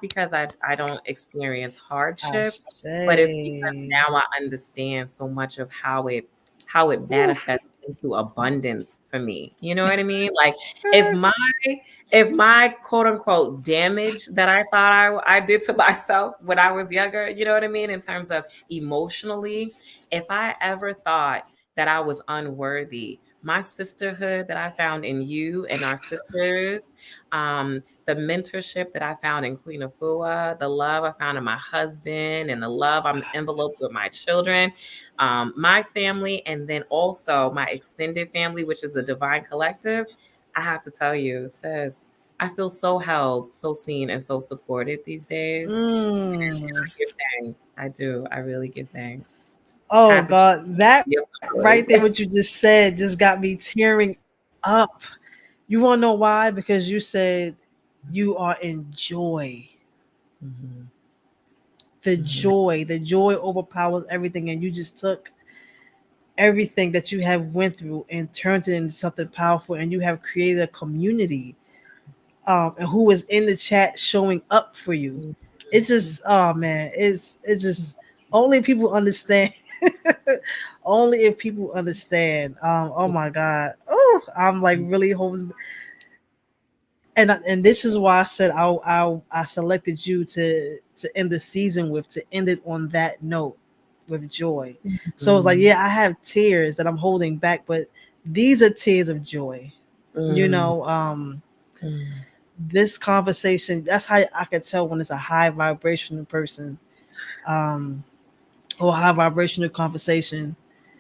because I don't experience I hardship, but it's because say. now I understand so much of how it Whew. manifests into abundance for me. You know what I mean? Like if my if my quote unquote damage that I thought I did to myself when I was younger, you know what I mean, in terms of emotionally, if I ever thought that I was unworthy, my sisterhood that I found in you and our sisters, the mentorship that I found in Queen Afua, the love I found in my husband, and the love I'm enveloped with my children, my family, and then also my extended family, which is a divine collective. I have to tell you, sis, I feel so held, so seen, and so supported these days. Mm. I give thanks. I do. I really give thanks. Oh Had to share God, that your right flowers. there, what you just said, just got me tearing up. You want to know why? Because you said you are in joy. Mhm, mhm, The joy overpowers everything, and you just took everything that you have went through and turned it into something powerful, and you have created a community, and who is in the chat showing up for you. It's mhm, just, oh man, it's just only people understand. Only if people understand. Oh my God. Oh, I'm like really hoping, and this is why I said I selected you to end the season with, to end it on that note with joy. So it's like, mhm, yeah, I have tears that I'm holding back, but these are tears of joy. You mhm, know, um, Mm. This conversation, that's how I can tell when it's a high vibrational person, um, or high vibrational conversation,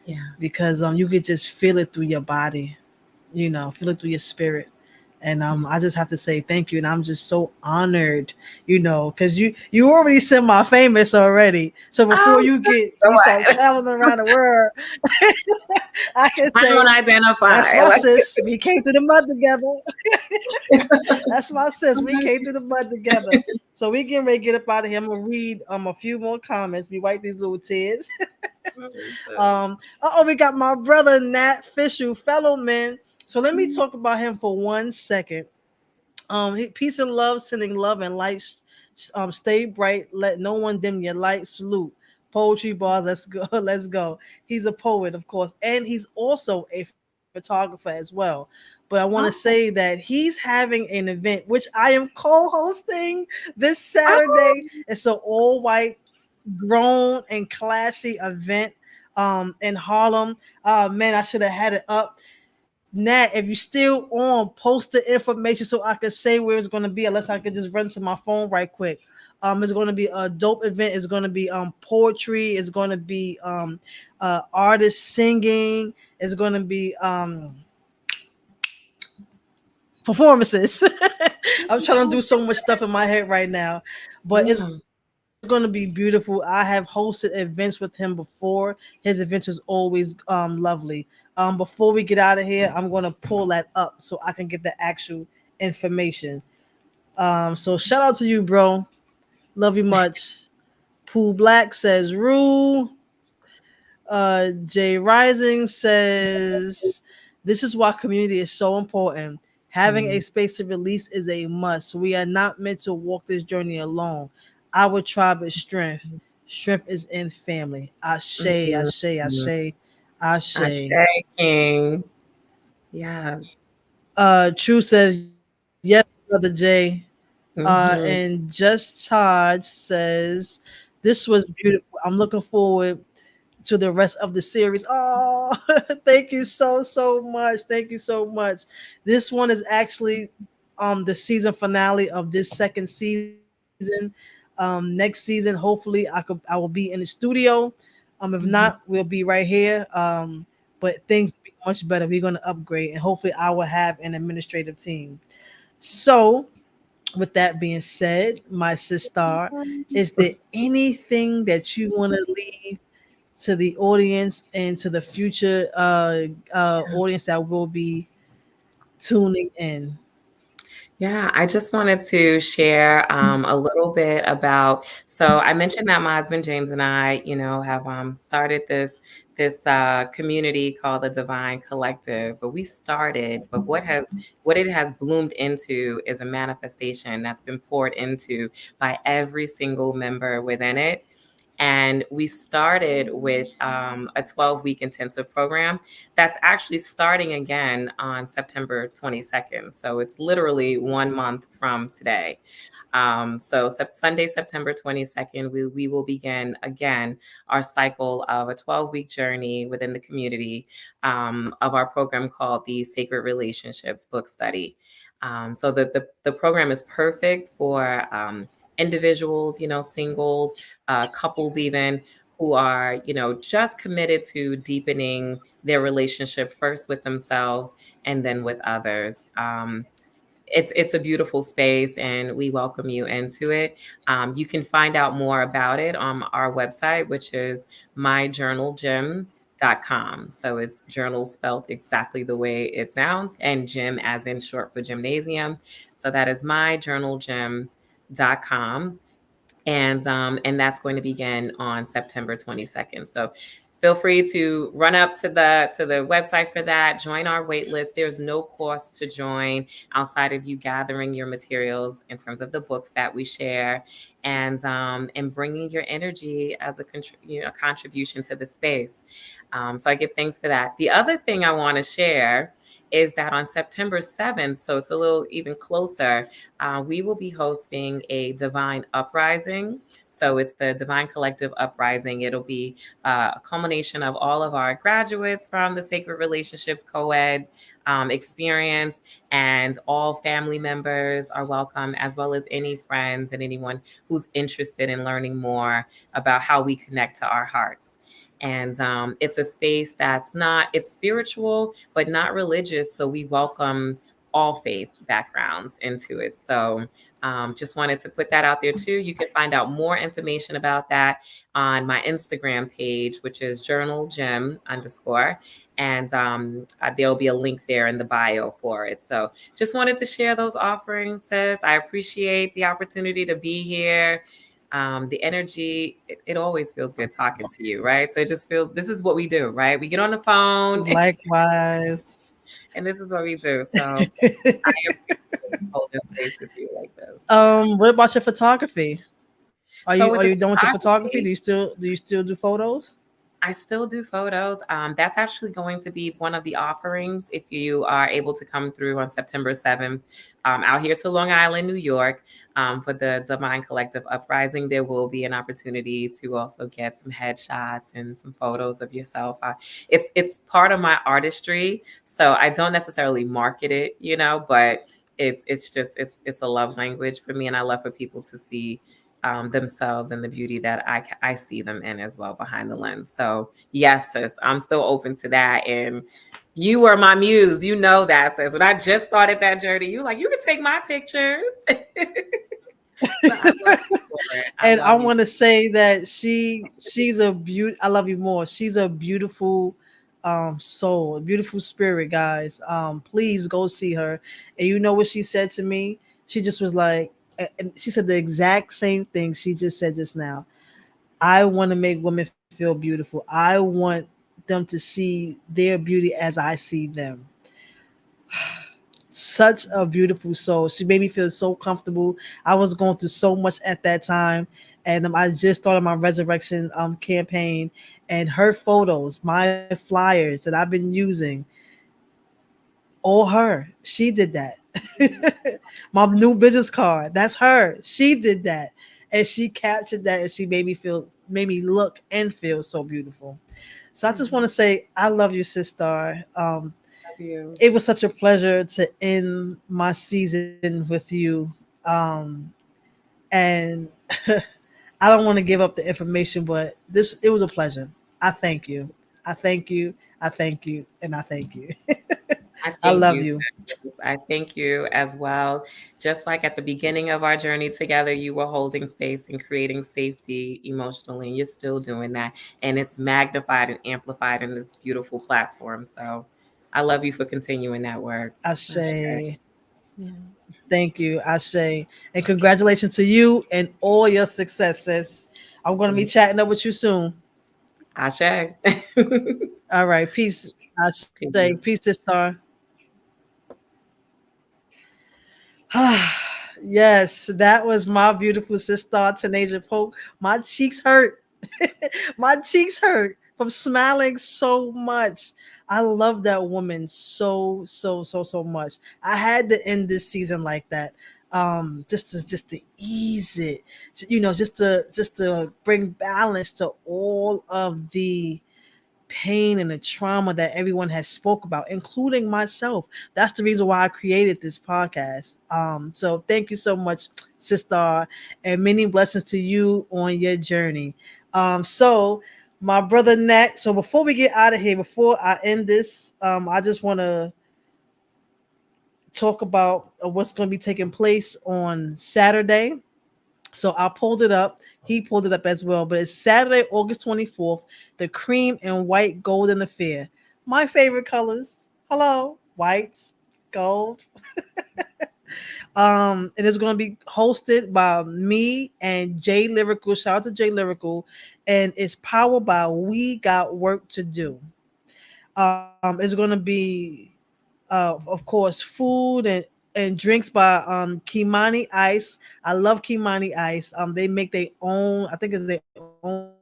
Yeah. because you could just feel it through your body, feel it through your spirit. And I just have to say thank you, and I'm just so honored, because you already semi-famous already. So before Oh, you go start ahead. traveling around the world, I can I don't say that's identify. my Like, sis. We came through the mud together. That's my sis. We came through the mud together. So we getting ready to get up out of here. I'm gonna read a few more comments. We wipe these little tears. We got my brother Nat Fisher, fellow man. So let me talk about him for 1 second. Peace and love, sending love and light. Stay bright. Let no one dim your light. Salute. Poetry bar. Let's go. Let's go. He's a poet, of course, and he's also a photographer as well. But I want to say Oh, that he's having an event which I am co-hosting this oh, Saturday. It's an all-white, grown and classy event in Harlem. Man, I should have had it up. Nat, if you still on, post the information so I could say where it's gonna be, unless I could just run to my phone right quick. It's gonna be a dope event. It's gonna be poetry. It's gonna be artists singing. It's gonna be performances. I'm trying to do so much stuff in my head right now, but it's yeah. going to be beautiful. I have hosted events with him before. His events is always lovely. Before we get out of here, I'm going to pull that up so I can get the actual information. So shout out to you, bro. Love you much. Pooh Black says rule. Jay Rising says, "This is why community is so important. Having a Mm, space to release is a must. We are not meant to walk this journey alone. Our tribe is strength. Strength is in family. Ashe, mm, ashe, mm. ashe, ashe." Ashe King. Yes. True says, "Yes, brother Jay." And Hmm. Just Todd says, "This was beautiful. I'm looking forward to the rest of the series." Oh, thank you so much. Thank you so much. This one is actually the season finale of this second season. Next season, hopefully I will be in the studio. If not, Hmm. we'll be right here. But things will be much better. We're gonna upgrade, and hopefully I will have an administrative team. So with that being said, my sister, is there anything that you want to leave to the audience and to the future audience that will be tuning in? Yeah, I just wanted to share a little bit about. So I mentioned that my husband James and I, have started this community called the Divine Collective. But we started, but what it has bloomed into is a manifestation that's been poured into by every single member within it. And we started with a 12-week intensive program that's actually starting again on September 22nd. So it's literally 1 month from today. So Sunday, September 22nd, we will begin again our cycle of a 12-week journey within the community of our program called the Sacred Relationships Book Study. So the program is perfect for individuals, singles, couples even, who are, just committed to deepening their relationship first with themselves and then with others. It's a beautiful space, and we welcome you into it. You can find out more about it on our website, which is myjournalgym.com. So it's journal spelled exactly the way it sounds, and gym as in short for gymnasium. So that is myjournalgym.com, and that's going to begin on September 22nd. So feel free to run up to the website for that. Join our wait list. There's no cost to join outside of you gathering your materials in terms of the books that we share, and bringing your energy as a contribution to the space. So I give thanks for that. The other thing I want to share is that on September 7th, so it's a little even closer, we will be hosting a Divine Uprising. So it's the Divine Collective Uprising. It'll be a culmination of all of our graduates from the Sacred Relationships Co-ed experience. And all family members are welcome, as well as any friends and anyone who's interested in learning more about how we connect to our hearts. And it's a space that's not, it's spiritual, but not religious. So we welcome all faith backgrounds into it. So just wanted to put that out there too. You can find out more information about that on my Instagram page, which is journalgem_. And there'll be a link there in the bio for it. So just wanted to share those offerings, sis. I appreciate the opportunity to be here. The energy, it always feels good talking to you, right? So it just feels, this is what we do, right? We get on the phone Likewise. and this is what we do. So I appreciate holding space with you like this. What about your photography? Are So you with are the you done with your photography? photography, Do you still do photos? I still do photos. That's actually going to be one of the offerings if you are able to come through on September 7th out here to Long Island, New York, for the Divine Collective Uprising. There will be an opportunity to also get some headshots and some photos of yourself. It's part of my artistry, so I don't necessarily market it, but it's a love language for me, and I love for people to see themselves and the beauty that I see them in as well behind the lens. So yes, sis, I'm still open to that. And you were my muse. You know that, sis. When I just started that journey, you were like, you can take my pictures. So I love you for it. I And I love you. want to say that she's a beauty. I love you more. She's a beautiful soul, a beautiful spirit, guys. Please go see her. And you know what she said to me? She just was like, and she said the exact same thing she just said just now. I want to make women feel beautiful. I want them to see their beauty as I see them. Such a beautiful soul. She made me feel so comfortable. I was going through so much at that time, and I just started my resurrection campaign. And her photos, my flyers that I've been using, all her. She did that. My new business card, that's her. She did that, and she captured that, and she made me look and feel so beautiful. So I just Mhm. want to say I love you, sister. Love you. It was such a pleasure to end my season with you. Um, and I don't want to give up the information, but it was a pleasure. I thank you. I thank you. I thank you. And I thank you. I I thank love you, you. sis. I thank you as well. Just like at the beginning of our journey together, you were holding space and creating safety emotionally, and you're still doing that. And it's magnified and amplified in this beautiful platform. So I love you for continuing that work. I Ashe. say thank you. I say, and congratulations to you and all your successes. I'm going to be chatting up with you soon. Ashe. All right. Peace. I say, Peace. peace, sister. Yes, that was my beautiful sister, Tanasia Polk. My cheeks hurt. My cheeks hurt from smiling so much. I love that woman so much. I had to end this season like that. Just to ease it. Just to bring balance to all of the pain and the trauma that everyone has spoke about, including myself. That's the reason why I created this podcast. So thank you so much, sister, and many blessings to you on your journey. So my brother Nat. So before we get out of here, before I end this, I just want to talk about what's going to be taking place on Saturday. So I pulled it up. He pulled it up as well. But it's Saturday, August 24th, the cream and white golden affair. My favorite colors. Hello, white, gold. It is going to be hosted by me and Jay Lyrical. Shout out to Jay Lyrical. And it's powered by We Got Work to Do. It's going to be of course, food and drinks by Kimani Ice. I love Kimani Ice. They make their own, I think it's their own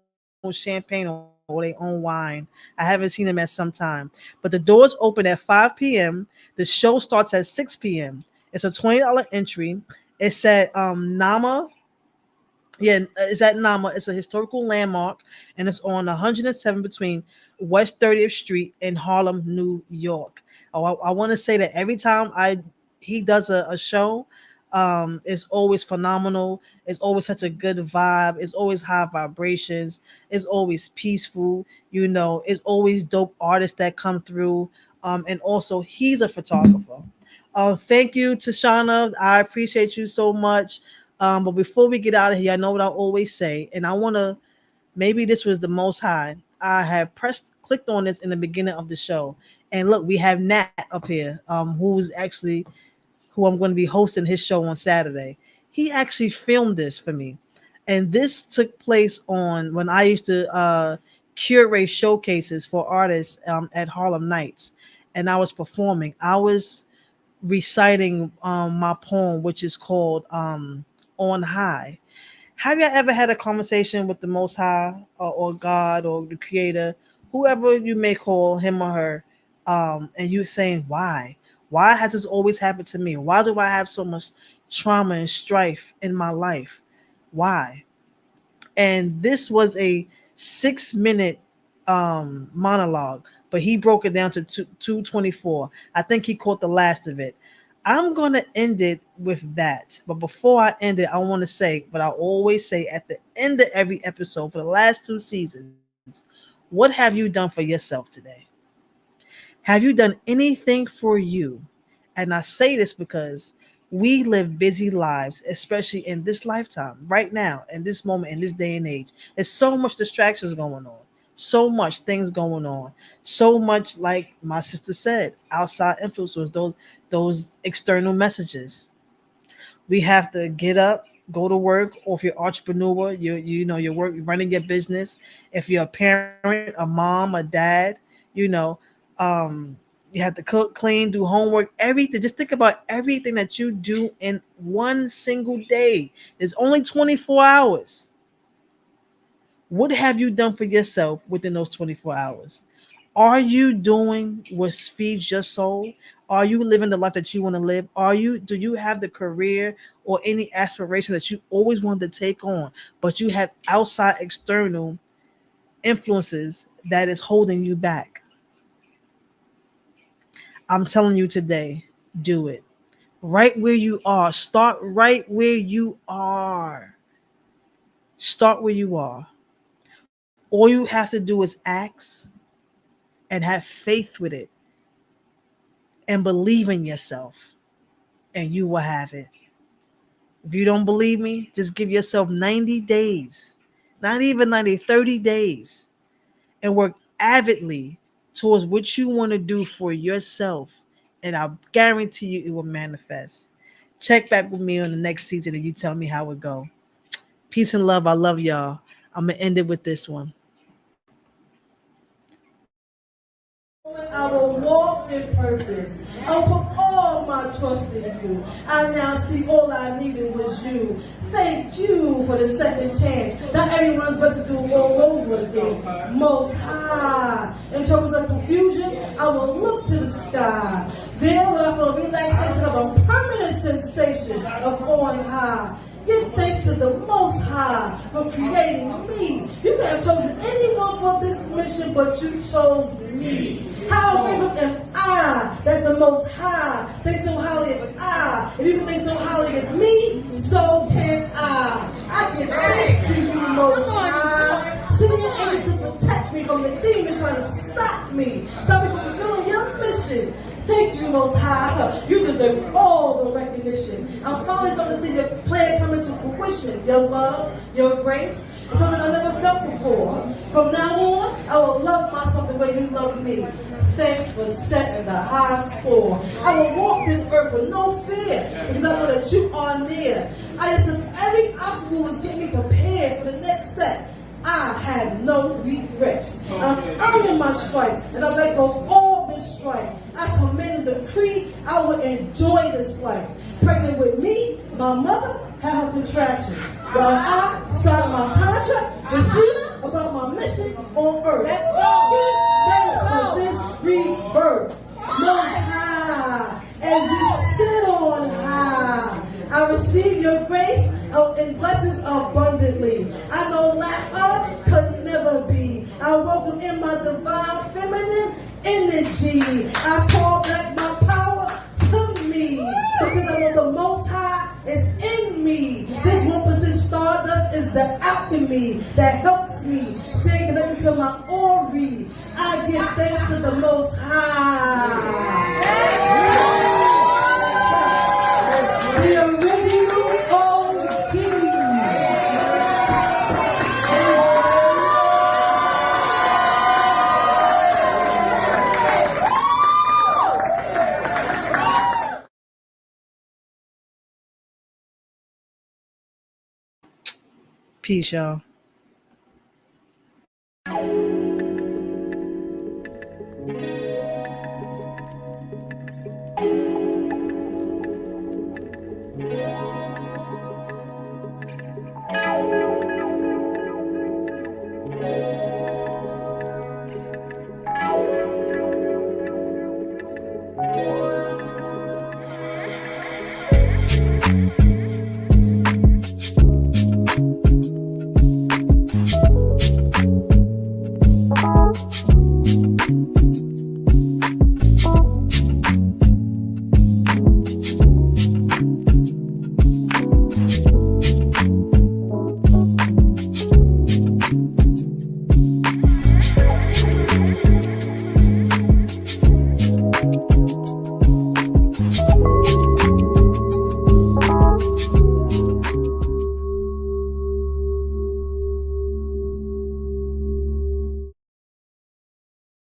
champagne or their own wine. I haven't seen them at some time. But the doors open at 5 p.m. The show starts at 6 p.m. It's a $20 entry. It's at Nama Yeah, it's at Nama. It's a historical landmark, and it's on 107 between West 30th Street in Harlem, New York. Oh, I want to say that every time I he does a show, it's always phenomenal. It's always such a good vibe. It's always high vibrations. It's always peaceful. It's always dope artists that come through. And also he's a photographer. Thank you, Tashana. I appreciate you so much. But before we get out of here, I know what I always say, and I want to, maybe this was the most high. I had clicked on this in the beginning of the show. And look, we have Nat up here, who I'm going to be hosting his show on Saturday. He actually filmed this for me. And this took place on when I used to curate showcases for artists at Harlem Nights. And I was performing. I was reciting my poem, which is called On High. Have you ever had a conversation with the Most High, or God, or the Creator, whoever you may call him or her, and you saying, why? Why has this always happened to me? Why do I have so much trauma and strife in my life? Why? And this was a 6-minute monologue, but he broke it down to 224. I think he caught the last of it. I'm going to end it with that. But before I end it, I want to say what I always say at the end of every episode for the last 2 seasons. What have you done for yourself today? Have you done anything for you? And I say this because we live busy lives, especially in this lifetime, right now, in this moment, in this day and age. There's so much distractions going on, so much things going on, so much, like my sister said, outside influences, those external messages. We have to get up, go to work, or if you're entrepreneur, you're running your business. If you're a parent, a mom, a dad, you know, um, you have to cook, clean, do homework, everything. Just think about everything that you do in one single day. There's only 24 hours. What have you done for yourself within those 24 hours? Are you doing what feeds your soul? Are you living the life that you want to live? Do you have the career or any aspiration that you always wanted to take on, but you have outside external influences that is holding you back? I'm telling you today, do it. Right where you are. Start right where you are. Start where you are. All you have to do is ask and have faith with it and believe in yourself, and you will have it. If you don't believe me, just give yourself 90 days, not even 90, 30 days, and work avidly towards what you want to do for yourself. And I guarantee you it will manifest. Check back with me on the next season and you tell me how it go. Peace and love. I love y'all. I'm going to end it with this one. I will walk in purpose. I will put all my trust in you. I now see all I needed was you. Thank you for the second chance. Not everyone's supposed to do all over again. Most High. In troubles of confusion, I will look to the sky. There will I feel relaxation of a permanent sensation of on high. Give thanks to the Most High for creating me. You could have chosen anyone for this mission, but you chose me. How grateful am I that the Most High thinks so highly of I. If you can think so highly of me, so can I. I give thanks to you, Most High. Send your angels to protect me from the demons trying to stop me. Stop me from fulfilling your mission. Thank you, Most High. You deserve all the recognition. I'm finally starting to see your plan come into fruition. Your love, your grace, it's something I never felt before. From now on, I will love myself the way you love me. Thanks for setting the high score. I will walk this earth with no fear because I know that you are near. I just said every obstacle was getting me prepared for the next step. I have no regrets. I'm earning my stripes and I let go of all this strife. I command and decree I will enjoy this life. Pregnant with me, my mother had her contractions. While I signed my contract with you about my mission on earth. Thanks for this rebirth. Most High, as you sit on high, I receive your grace and blessings abundantly. I could never be. I welcome in my divine feminine energy. I call back my power to me because I know the Most High is in me. This 1% stardust is the alchemy that helps me stay connected to my Ori. I give thanks to the Most High. The original OG. Peace, y'all.